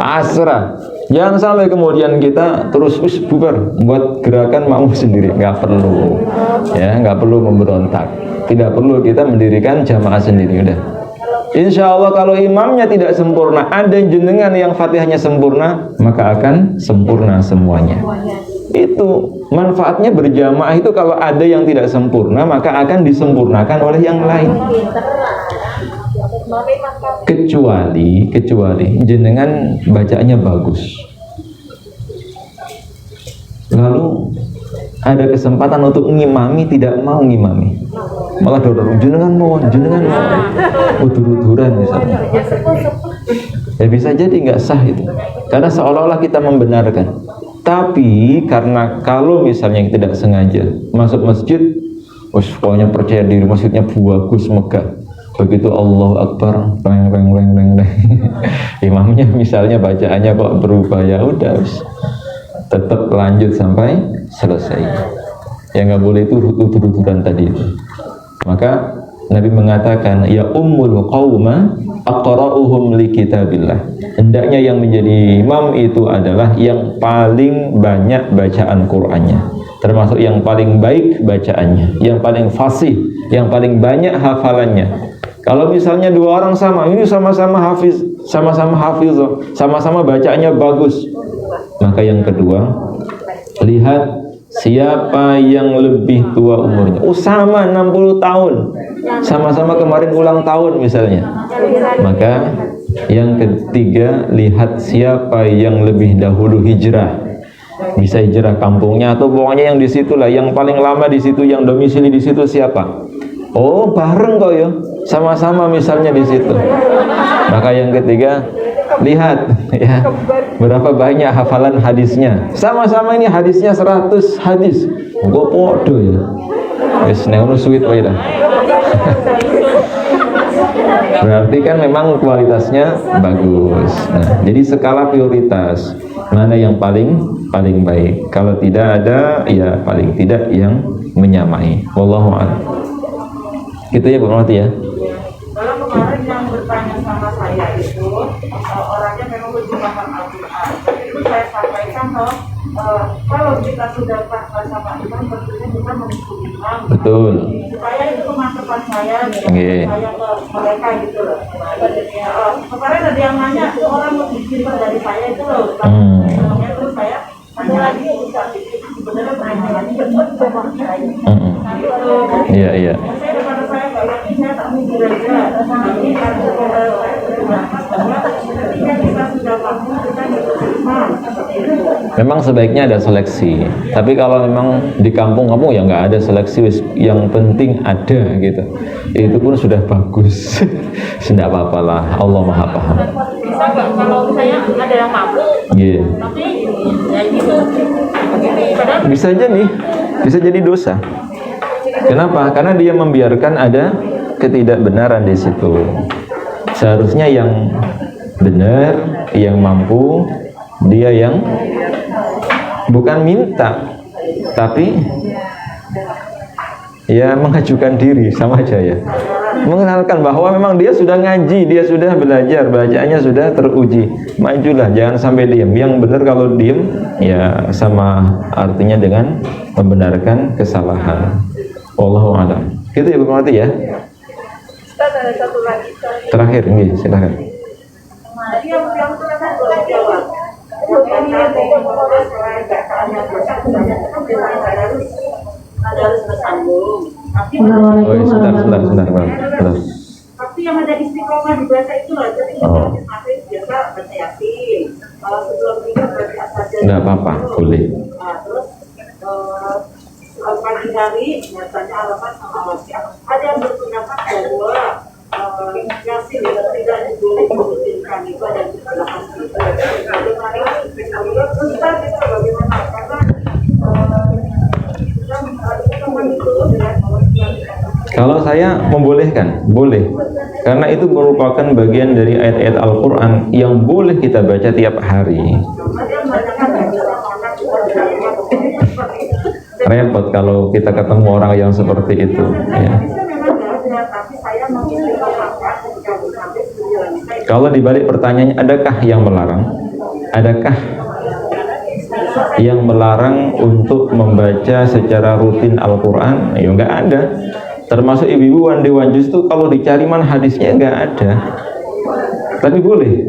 pasrah. Jangan sampai kemudian kita terus bubar buat gerakan makmum sendiri, nggak perlu, ya, nggak perlu memberontak, tidak perlu kita mendirikan jamaah sendiri, udah. Insya Allah kalau imamnya tidak sempurna, ada jenengan yang fatihahnya sempurna, maka akan sempurna semuanya. Itu manfaatnya berjamaah itu, kalau ada yang tidak sempurna maka akan disempurnakan oleh yang lain. Kecuali jenengan bacaannya bagus, lalu ada kesempatan untuk ngimami, tidak mau ngimami, malah dorong jenengan mau udur-uduran misalnya, ya bisa jadi nggak sah itu, karena seolah-olah kita membenarkan. Tapi karena kalau misalnya tidak sengaja masuk masjid, pokoknya percaya diri, masjidnya bagus, megah, begitu Allahu Akbar, imamnya misalnya bacaannya kok berubah, ya udah tetap lanjut sampai selesai. Yang nggak boleh itu udur-uduran tadi itu. Maka Nabi mengatakan, ya ummul qauma aqra'uhum li kitabillah. Hendaknya yang menjadi imam itu adalah yang paling banyak bacaan Qur'annya, termasuk yang paling baik bacaannya, yang paling fasih, yang paling banyak hafalannya. Kalau misalnya dua orang sama, ini sama-sama hafiz, sama-sama bacaannya bagus, maka yang kedua, lihat siapa yang lebih tua umurnya. Sama 60 tahun, sama-sama kemarin ulang tahun misalnya. Maka yang ketiga, lihat siapa yang lebih dahulu hijrah. Bisa hijrah kampungnya atau pokoknya yang di situlah, yang paling lama di situ, yang domisili di situ siapa? Oh, bareng kok ya, sama-sama misalnya di situ. Maka yang ketiga, Lihat ya, berapa banyak hafalan hadisnya. Sama-sama ini hadisnya 100 hadis. Gue podo ya. Wis nek ngono suwit wae dah. Berarti kan memang kualitasnya bagus. Nah, jadi skala prioritas mana yang paling baik. Kalau tidak ada, ya paling tidak yang menyamai. Wallahu a'lam. Gitu ya Bu Mati ya. Kalau kemarin yang bertanya sama saya itu orangnya memang lebih paham Al-Quran. Itu saya sampaikan kalau kita sudah baca Al-Quran, tentunya kita mengikuti imam. Betul. Supaya itu pemantauan saya, Okay. saya ke mereka gitu loh. Kemarin ada yang nanya, itu orang lebih pintar dari saya itu loh. Terus saya ada lagi sebenarnya mereka ini betul sama saya. Iya. Saya daripada saya nggak yakin, saya tak mungkin aja. Tapi ketika kita sudah mampu, kita ngikutin imam. Memang sebaiknya ada seleksi. Tapi kalau memang di kampung-kampung ya nggak ada seleksi, yang penting ada gitu. Itu pun sudah bagus. Tidak apa-apalah. Allah Maha Paham. Bisa nggak kalau saya ada yang mampu, Iya. tapi ya gitu. Padahal Bisa jadi dosa. Kenapa? Karena dia membiarkan ada ketidakbenaran di situ. Seharusnya yang benar, yang mampu, dia yang bukan minta, tapi ya mengajukan diri, sama aja ya. Mengenalkan bahwa memang dia sudah ngaji, dia sudah belajar, bacaannya sudah teruji. Majulah, jangan sampai diam. Yang benar kalau diam, ya sama artinya dengan membenarkan kesalahan. Wallahu a'lam. Gitu ya Bu Mati ya. Ustaz, ada satu lagi. Terakhir, nih, silakan. Tadi yang terasa boleh jawab. Kemudian nanti kemudian selain bacaannya baca, kita harus bersambung. Tapi Oh, ya, sebentar. tapi yang ada istiqomah di bahasa itu loh. Jadi kita habis maghrib biasa baca yasin. Sebelum tidur baca as-sajdah. Nggak apa-apa, boleh. Nah, terus pagi hari biasanya alamat sama waqiah. Ada yang berpendapat bahwa yasin itu tidak boleh dirutinkan, itu ada di belakang itu. Bagaimana Ustaz itu bagaimana? Karena kita mengikuti dengan Kalau saya membolehkan, boleh. Karena itu merupakan bagian dari ayat-ayat Al-Quran yang boleh kita baca tiap hari. Repot kalau kita ketemu orang yang seperti itu ya. Kalau dibalik pertanyaannya, adakah yang melarang? Adakah yang melarang untuk membaca secara rutin Al-Quran? Ya nggak ada. Termasuk ibu-ibu Dewan Juz itu kalau dicari mana hadisnya nggak ada. Tapi boleh.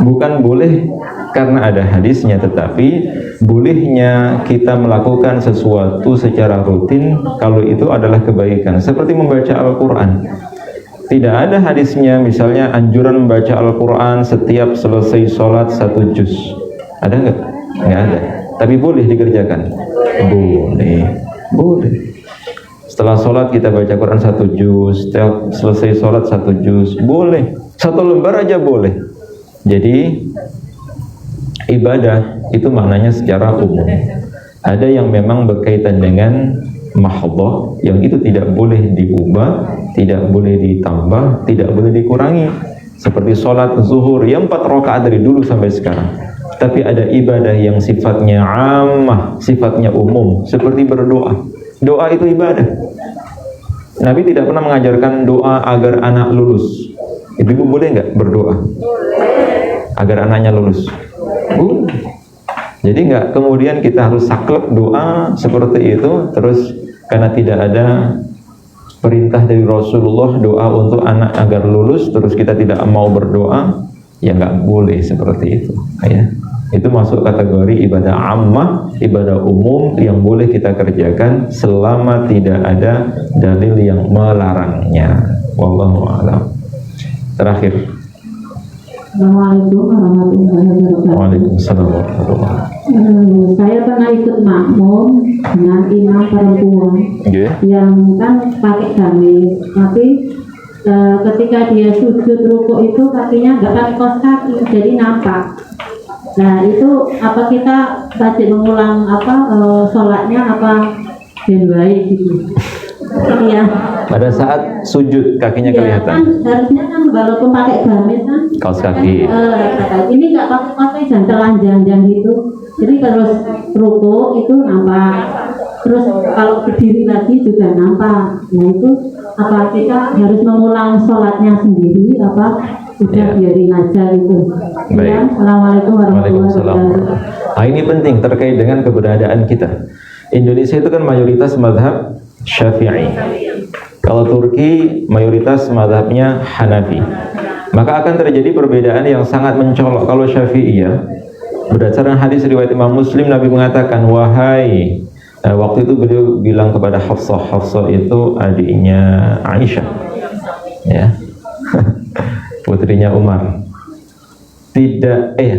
Bukan boleh karena ada hadisnya, tetapi bolehnya kita melakukan sesuatu secara rutin kalau itu adalah kebaikan. Seperti membaca Al-Quran. Tidak ada hadisnya misalnya anjuran membaca Al-Quran setiap selesai sholat 1 juz. Ada nggak? Nggak ada. Tapi boleh dikerjakan. Boleh. Setelah sholat kita baca Quran 1 juz. Setiap selesai sholat 1 juz. Boleh. 1 lembar aja boleh. Jadi ibadah itu maknanya secara umum. Ada yang memang berkaitan dengan mahdhah, yang itu tidak boleh diubah, tidak boleh ditambah, tidak boleh dikurangi. Seperti sholat zuhur yang 4 rakaat dari dulu sampai sekarang. Tapi ada ibadah yang sifatnya ammah, sifatnya umum, seperti berdoa. Doa itu ibadah. Nabi tidak pernah mengajarkan doa agar anak lulus. Ibu boleh nggak berdoa? Agar anaknya lulus. Jadi nggak kemudian kita harus saklek doa seperti itu terus karena tidak ada perintah dari Rasulullah doa untuk anak agar lulus terus kita tidak mau berdoa, ya nggak boleh seperti itu ya. Itu masuk kategori ibadah ammah, ibadah umum yang boleh kita kerjakan selama tidak ada dalil yang melarangnya. Wallahu a'lam. Terakhir. Assalamualaikum warahmatullahi wabarakatuh. Waalaikumsalam warahmatullahi wabarakatuh. Saya pernah ikut makmum dengan imam perempuan yang kan pakai gamis, tapi ketika dia sujud rukuk itu kakinya nggak pakai kaos kaki, jadi nampak. Nah itu apa kita wajib mengulang sholatnya apa dan baik gitu? Iya. Pada saat sujud kakinya kelihatan. Kan harusnya kan walaupun pakai gamis kan Kaos kaki. ini nggak pakai kaos kaki dan telanjang gitu. Jadi terus rukuk itu nampak. Terus kalau berdiri lagi juga nampak. Nah itu apa kita harus mengulang sholatnya sendiri apa sudah biarin aja gitu. Baik. Ya, Assalamualaikum warahmatullahi wabarakatuh. Nah, ini penting terkait dengan keberadaan kita. Indonesia itu kan mayoritas mazhab Syafi'i. Kalau Turki mayoritas mazhabnya Hanafi. Maka akan terjadi perbedaan yang sangat mencolok. Kalau Syafi'i ya, berdasarkan hadis riwayat Imam Muslim, Nabi mengatakan, wahai, waktu itu beliau bilang kepada Hafsah itu adiknya Aisyah, ya, putrinya Umar.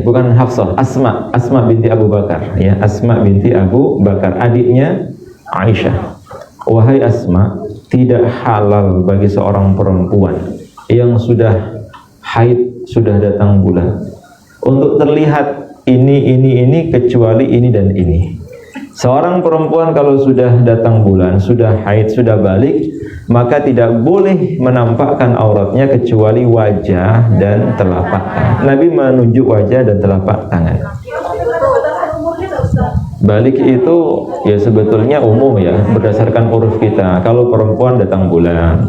Bukan Hafsah, Asma binti Abu Bakar, ya, Asma binti Abu Bakar, adiknya Aisyah. Wahai Asma, tidak halal bagi seorang perempuan yang sudah haid, sudah datang bulan, untuk terlihat ini kecuali ini dan ini. Seorang perempuan kalau sudah datang bulan, sudah haid, sudah balik, maka tidak boleh menampakkan auratnya kecuali wajah dan telapak tangan. Nabi menunjuk wajah dan telapak tangan. Balik itu ya sebetulnya umum ya, berdasarkan uruf kita. Kalau perempuan datang bulan,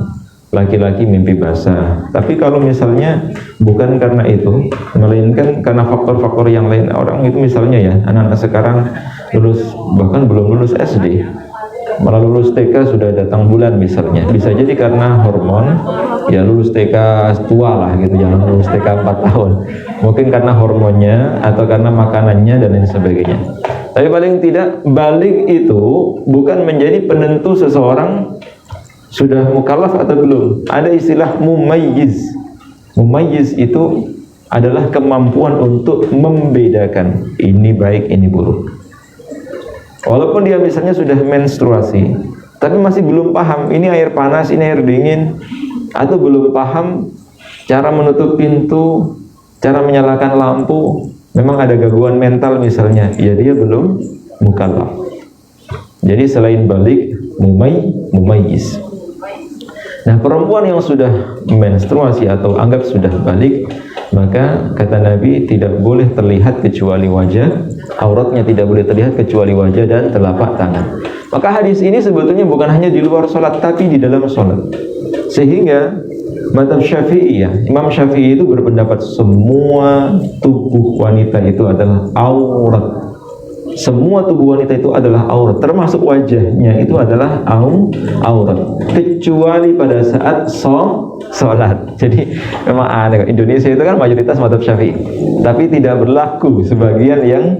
laki-laki mimpi basah. Tapi kalau misalnya bukan karena itu, melainkan karena faktor-faktor yang lain, orang itu misalnya ya, anak-anak sekarang lulus, bahkan belum lulus SD, malah lulus TK sudah datang bulan misalnya. Bisa jadi karena hormon, ya lulus TK tua lah gitu, jangan lulus TK 4 tahun. Mungkin karena hormonnya atau karena makanannya dan lain sebagainya. Tapi paling tidak, balik itu bukan menjadi penentu seseorang sudah mukallaf atau belum. Ada istilah mumayyiz. Mumayyiz itu adalah kemampuan untuk membedakan ini baik, ini buruk. Walaupun dia misalnya sudah menstruasi, tapi masih belum paham ini air panas, ini air dingin, atau belum paham cara menutup pintu, cara menyalakan lampu, memang ada gangguan mental misalnya, ya dia belum mukallaf. Jadi selain balik, mumayyiz. Nah, perempuan yang sudah menstruasi atau anggap sudah balik, maka kata Nabi tidak boleh terlihat kecuali wajah, auratnya tidak boleh terlihat kecuali wajah dan telapak tangan. Maka hadis ini sebetulnya bukan hanya di luar sholat, tapi di dalam sholat. Sehingga mazhab Syafi'i ya, Imam Syafi'i itu berpendapat semua tubuh wanita itu adalah aurat. Semua tubuh wanita itu adalah aurat, termasuk wajahnya itu adalah aurat, kecuali pada saat sholat. Jadi memang aneh, Indonesia itu kan mayoritas mazhab Syafi'i, tapi tidak berlaku sebagian yang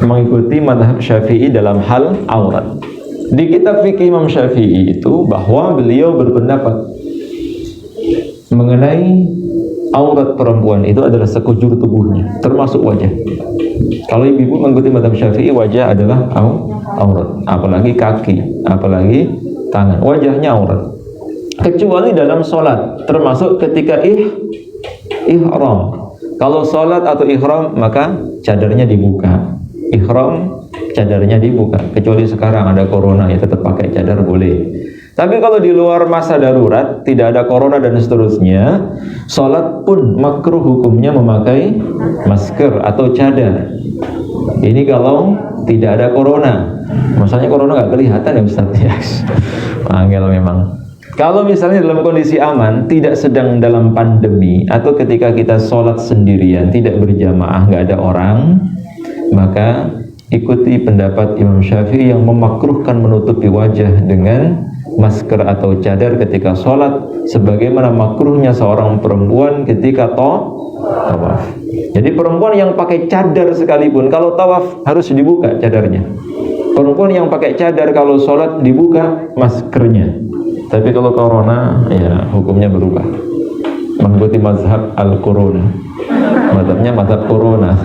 mengikuti mazhab Syafi'i dalam hal aurat. Di kitab fikih Imam Syafi'i itu bahwa beliau berpendapat mengenai aurat perempuan itu adalah sekujur tubuhnya, termasuk wajah. Kalau ibu-ibu mengikuti mazhab Syafi'i, wajah adalah aurat, apalagi kaki, apalagi tangan, wajahnya aurat. Kecuali dalam sholat, termasuk ketika ihram. Kalau sholat atau ihram, maka cadarnya dibuka. Ihram, cadarnya dibuka. Kecuali sekarang ada corona, ya tetap pakai cadar boleh. Tapi kalau di luar masa darurat, tidak ada corona dan seterusnya, sholat pun makruh hukumnya memakai masker atau cadar. Ini kalau tidak ada corona. Maksudnya corona nggak kelihatan ya Ustaz ya. Angel memang. Kalau misalnya dalam kondisi aman, tidak sedang dalam pandemi, atau ketika kita sholat sendirian, tidak berjamaah, nggak ada orang, maka ikuti pendapat Imam Syafi'i yang memakruhkan menutupi wajah dengan masker atau cadar ketika sholat, sebagaimana makruhnya seorang perempuan ketika tawaf. Jadi perempuan yang pakai cadar sekalipun kalau tawaf harus dibuka cadarnya. Perempuan yang pakai cadar kalau sholat dibuka maskernya. Tapi kalau corona, ya hukumnya berubah. Mengikuti mazhab al-corona. Mazhabnya mazhab corona.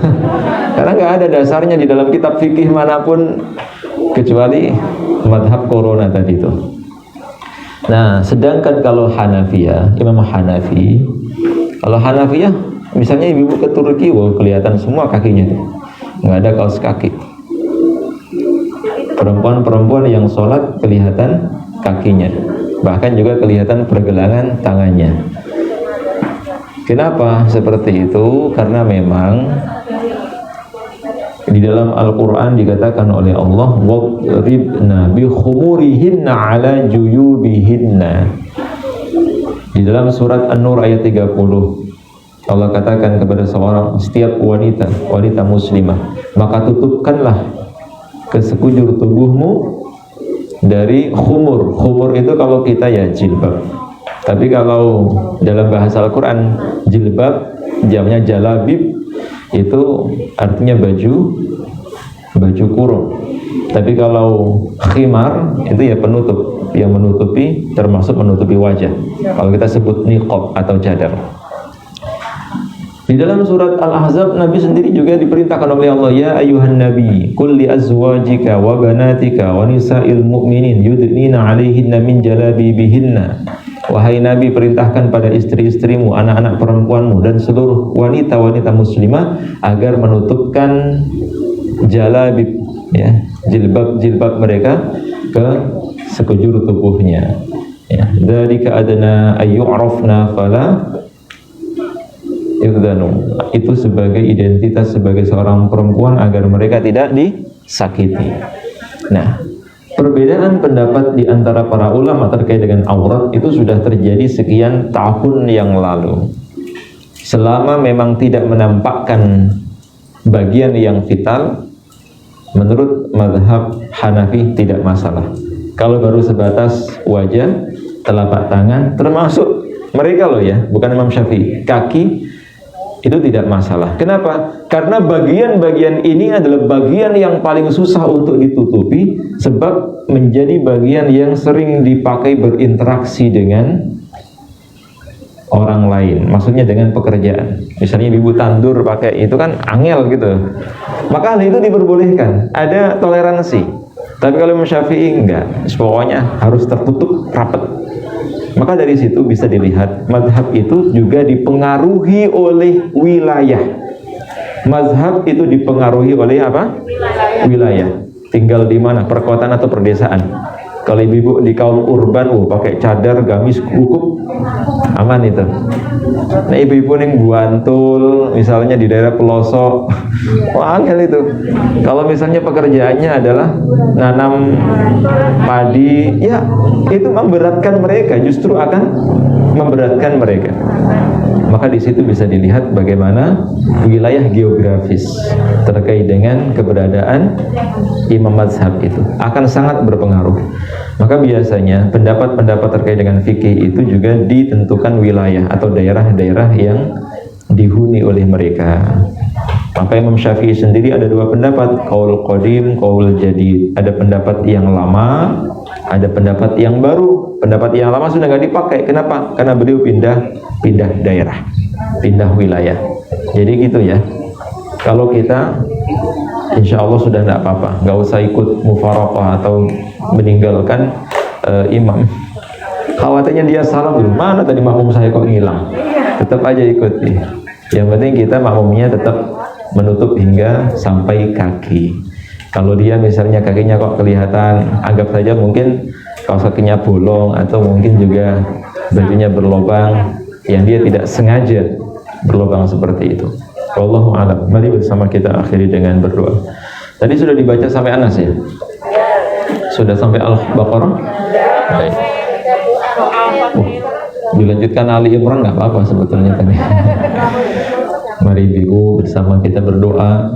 Karena nggak ada dasarnya di dalam kitab fikih manapun kecuali mazhab corona tadi itu. Nah, sedangkan kalau Hanafiyah, Imam Hanafi, kalau Hanafiyah, misalnya ibu ke Turki, wow, kelihatan semua kakinya, nggak ada kaos kaki. Perempuan-perempuan yang sholat kelihatan kakinya, bahkan juga kelihatan pergelangan tangannya. Kenapa seperti itu? Karena memang di dalam Al-Quran dikatakan oleh Allah, وَضْرِبْنَا بِخُمُرِهِنَّ عَلَى جُيُوبِهِنَّ. Di dalam surat An-Nur ayat 30, Allah katakan kepada setiap wanita muslimah, maka tutupkanlah ke sekujur tubuhmu dari khumur. Khumur itu kalau kita ya jilbab, tapi kalau dalam bahasa Al-Quran jilbab jamnya jalabib, itu artinya baju kurung. Tapi kalau khimar itu ya penutup, yang menutupi, termasuk menutupi wajah. Kalau kita sebut niqab atau cadar. Di dalam surat Al-Ahzab, Nabi sendiri juga diperintahkan oleh Allah, ya ayuhan nabi qul li azwajika wa banatika wa nisa'il mu'minin yudnina 'alaihinna min jalabibihinna. Wahai Nabi, perintahkan pada istri-istrimu, anak-anak perempuanmu, dan seluruh wanita-wanita muslimah agar menutupkan jalabib, ya, jilbab mereka ke sekujur tubuhnya. Ya, dzalika adna ayyu'rafna fala yudhanu. Itu sebagai identitas sebagai seorang perempuan agar mereka tidak disakiti. Nah, perbedaan pendapat di antara para ulama terkait dengan aurat itu sudah terjadi sekian tahun yang lalu. Selama memang tidak menampakkan bagian yang vital, menurut mazhab Hanafi tidak masalah. Kalau baru sebatas wajah, telapak tangan, termasuk mereka loh ya, bukan Imam Syafi'i, kaki, itu tidak masalah. Kenapa? Karena bagian-bagian ini adalah bagian yang paling susah untuk ditutupi, sebab menjadi bagian yang sering dipakai berinteraksi dengan orang lain, maksudnya dengan pekerjaan. Misalnya ibu tandur pakai itu kan angel gitu, maka hal itu diperbolehkan, ada toleransi. Tapi kalau Imam Syafi'i enggak, pokoknya harus tertutup rapat. Maka dari situ bisa dilihat mazhab itu juga dipengaruhi oleh wilayah. Mazhab itu dipengaruhi oleh apa? Wilayah. Tinggal di mana? Perkotaan atau perdesaan. Kalau ibu-ibu di kaum urban, pakai cadar, gamis, kukup, aman itu. Nah, ibu-ibu yang Bantul, misalnya di daerah pelosok, angel itu. Kalau misalnya pekerjaannya adalah nanam padi, ya itu memberatkan mereka, justru akan memberatkan mereka. Maka di situ bisa dilihat bagaimana wilayah geografis terkait dengan keberadaan imam mazhab itu akan sangat berpengaruh. Maka biasanya pendapat-pendapat terkait dengan fikih itu juga ditentukan wilayah atau daerah-daerah yang dihuni oleh mereka. Maka Imam Syafi'i sendiri ada dua pendapat, qaul qadim, qaul jadid. Ada pendapat yang lama, ada pendapat yang baru. Pendapat yang lama sudah nggak dipakai. Kenapa? Karena beliau pindah daerah, pindah wilayah. Jadi gitu ya. Kalau kita insya Allah sudah tidak apa-apa, nggak usah ikut mufaraqah atau meninggalkan imam. Khawatirnya dia salah dulu, mana tadi makmum saya kok ngilang. Tetap aja ikuti. Yang penting kita makmumnya tetap menutup hingga sampai kaki. Kalau dia misalnya kakinya kok kelihatan, anggap saja mungkin kaos kakinya bolong atau mungkin juga bajunya berlobang, yang dia tidak sengaja berlobang seperti itu. Wallahu a'lam. Mari bersama kita akhiri dengan berdoa. Tadi sudah dibaca sampai Anas ya? Sudah sampai Al-Baqarah? Baik. Dilanjutkan Ali Imran nggak apa-apa sebetulnya tadi. Mari ibu bersama kita berdoa.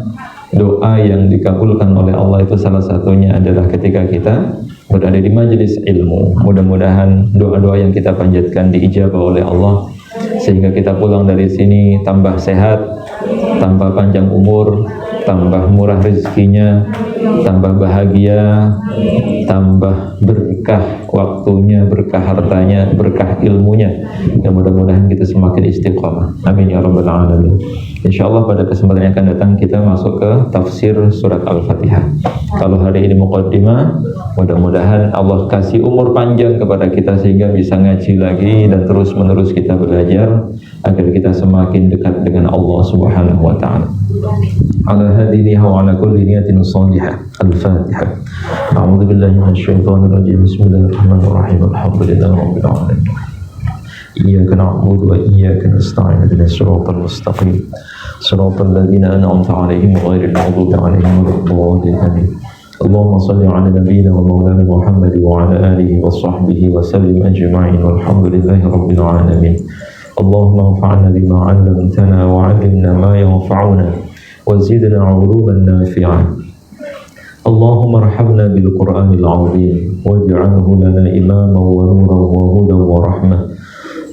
Doa yang dikabulkan oleh Allah itu salah satunya adalah ketika kita berada di majelis ilmu. Mudah-mudahan doa-doa yang kita panjatkan diijabah oleh Allah, sehingga kita pulang dari sini tambah sehat, tambah panjang umur, tambah murah rezekinya, tambah bahagia, tambah berkah waktunya, berkah hartanya, berkah ilmunya. Ya mudah-mudahan kita semakin istiqomah. Amin ya rabbal alamin. Insyaallah pada kesempatan yang akan datang kita masuk ke tafsir surat Al-Fatihah. Kalau hari ini muqaddimah, mudah-mudahan Allah kasih umur panjang kepada kita sehingga bisa ngaji lagi dan terus-menerus kita belajar agar kita semakin dekat dengan Allah Subhanahu wa taala. Ala hadiniha wa ala kulli niyatin salihah. Al-Fatihah. A'udzu billahi minasyaitonir rajim. Bismillahirrahmanirrahim. Alhamdulillahi rabbil alamin. Iyyaka na'budu wa iyyaka nasta'in. Ihdinas siratal mustaqim. Siratal ladzina an'amta 'alaihim ghairil maghdubi 'alaihim waladdallin. Allahumma shalli 'ala nabiyyina wa maulana Muhammad wa 'ala alihi wa sahbihi wa sallim ajma'in. Walhamdulillahi rabbil alamin. Allahumma anfa'na bima 'allamtana wa 'allimna ma yanfa'una wa zidna 'uluman nafi'ah. Allahumma arhamna bil Qur'anil 'azim waj'alhu lana imaman wa nuran wa hudan wa rahmah.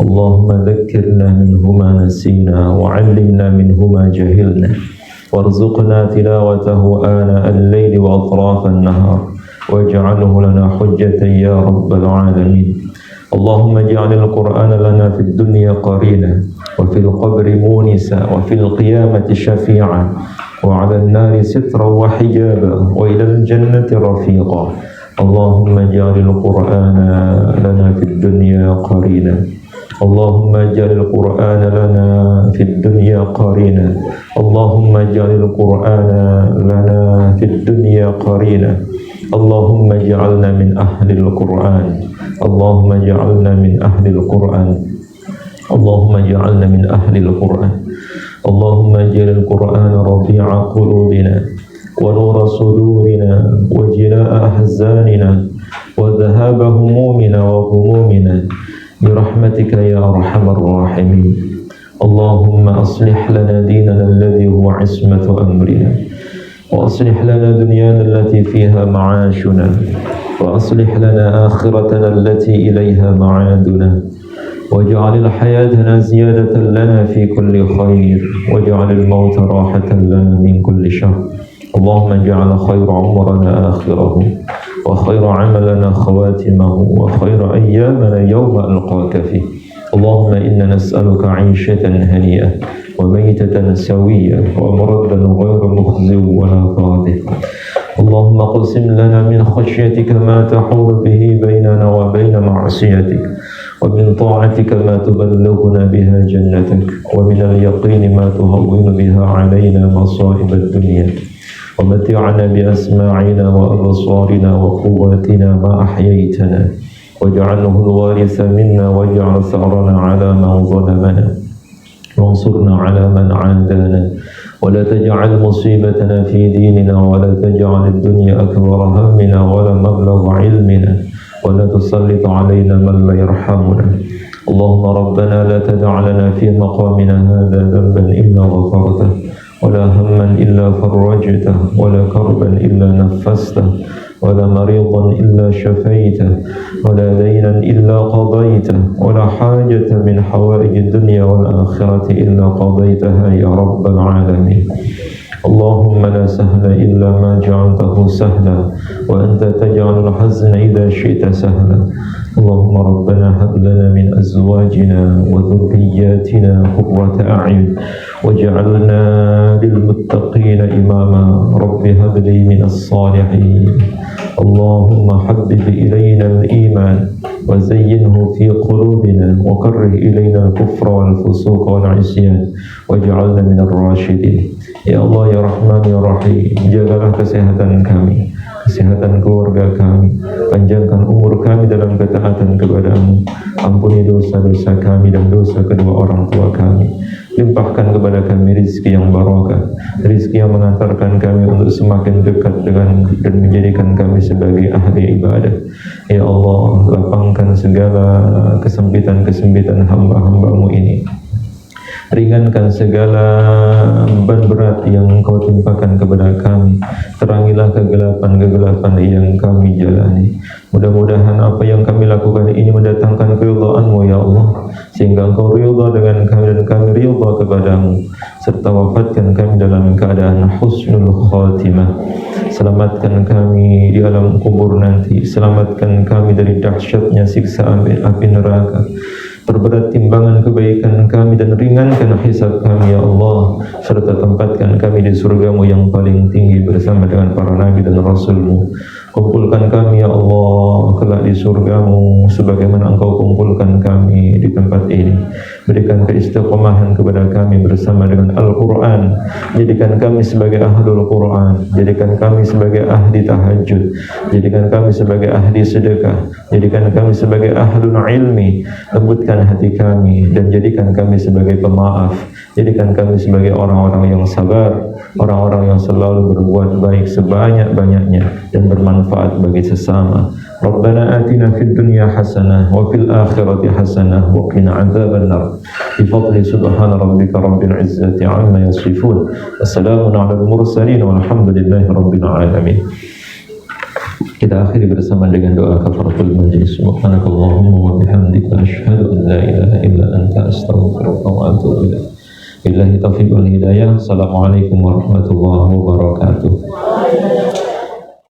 Allahumma dhakkirna minhu ma nasina wa 'allimna minhu ma jahilna warzuqna tilawatahu ana al-layli wa atrafan nahar waj'alhu lana hujjatan ya rabbal alamin. Allahumma ij'alil Qur'ana lana fid dunya qarina wa fil qabri munisa wa fil qiyamati syafi'a wa 'alal nari sitran wa hijaba wa ilal jannati rafiqa. Allahumma ij'alil Qur'ana lana fid dunya qarina. Allahumma ij'alil Qur'ana lana fid dunya qarina. Allahumma ij'alil Qur'ana lana fid dunya qarina. Allahumma ij'alna min ahlil Qur'an. Allahumma ij'alna min ahlil Qur'an. Allahumma ij'alna min ahlil Qur'an. Allahumma ij'alil Qur'ana rabi'a qulubina wa nura sudurina wa jilaa'a ahzanina wa dhahaba humumina wa humumina birahmatika ya arhamar rahimin. Allahumma aslih lana dinana alladhi huwa ismatu amrina wa aslih lana dunyana allati fiha ma'ashuna wa aslih lana akhiratana allati ilayha ma'aduna waj'alil hayatana ziyadatan lana fi kulli khair waj'alil mauta rahatan lana min kulli syarr. Allahumma ij'al khayra umrana akhirahu wa khayra amalana khawatimahu wa khayra ayyamana yawma alqaka fi. Allahumma inna nas'aluka 'ishatan hani'ah wa maytatan sawiyah wa maradan ghayra mukhzi wa la fadih. Allahumma qsim lana min khashyatika ma tahulu bihi bainana wa bain ma'siyatik wa min ta'atika ma tuballighuna biha jannatak wa min al-yaqini ma tuhawwinu biha 'alaina masa'ib ad-dunya wa mat'ana bi asma'ina wa absarina wa quwwatina ma ahyaytana waj'alhu al-waritha minna waj'al tha'rana 'ala man zalamana wansurna 'ala man 'adana ولا تجعل مصيبتنا في ديننا ولا تجعل الدنيا أكبر همنا ولا مبلغ علمنا ولا تسلط علينا من لا يرحمنا. اللهم ربنا لا تدع لنا في مقامنا هذا ذنبا إلا غفرته ولا هما إلا فرجته ولا كربا إلا نفسته ولا مريضا إلا شفيته ولا دينا إلا قضيته ولا حاجة من حوائج الدنيا والآخرة إلا قضيتها يا رب العالمين. اللهم لا سهل إلا ما جعلته سهلا وأنت تجعل الحزن إذا شئت سهلا. اللهم ربنا هب لنا من أزواجنا وذرياتنا قرة أعين وجعلنا للمتقين إماما. رب هب لي من الصالحين. اللهم حبب إلينا الإيمان وزينه في قلوبنا وكره إلينا الكفر والفسوق والعصيان واجعلنا من الراشدين. Ya Allah, ya Rahman, ya Rahim, jagalah kesehatan kami, kesehatan keluarga kami, panjangkan umur kami dalam ketaatan kepadamu, ampuni dosa-dosa kami dan dosa kedua orang tua kami, limpahkan kepada kami rizki yang barakah, rizki yang mengantarkan kami untuk semakin dekat dengan dan menjadikan kami sebagai ahli ibadah. Ya Allah, lapangkan segala kesempitan-kesempitan hamba-hambamu ini, ringankan segala beban berat yang Engkau timpakan kepada kami, terangilah kegelapan-kegelapan yang kami jalani. Mudah-mudahan apa yang kami lakukan ini mendatangkan keridhaan-Mu ya Allah, sehingga Engkau ridha dengan kami dan kami ridha kepadamu, serta wafatkan kami dalam keadaan husnul khatimah. Selamatkan kami di alam kubur nanti. Selamatkan kami dari dahsyatnya siksa api neraka. Perberat timbangan kebaikan kami dan ringankan hisab kami ya Allah, serta tempatkan kami di surgamu yang paling tinggi bersama dengan para nabi dan rasulmu. Kumpulkan kami ya Allah kelak di surgamu sebagaimana Engkau kumpulkan kami di tempat ini. Berikan keistiqomahan kepada kami bersama dengan Al-Quran. Jadikan kami sebagai ahlul Quran. Jadikan kami sebagai ahli tahajud. Jadikan kami sebagai ahli sedekah. Jadikan kami sebagai ahlul ilmi. Lembutkan hati kami dan jadikan kami sebagai pemaaf. Jadikan kami sebagai orang-orang yang sabar, orang-orang yang selalu berbuat baik sebanyak-banyaknya dan bermanfaat bagi sesama. Rabbana atina fid dunya hasanah wa fil akhirati hasanah wa qina adzabannar. Bi fadli subhana rabbika rabbil izzati amma yasifun. Wassalamun ala al-mursalin walhamdulillahi rabbil alamin. Kita akhiri bersama dengan doa kafaratul majlis. Subhanakallahumma wa bihamdika asyhadu an la ilaha illa anta astaghfiruka wa atubu ilaik. Billahi taufiq wal hidayah. Assalamualaikum warahmatullahi wabarakatuh.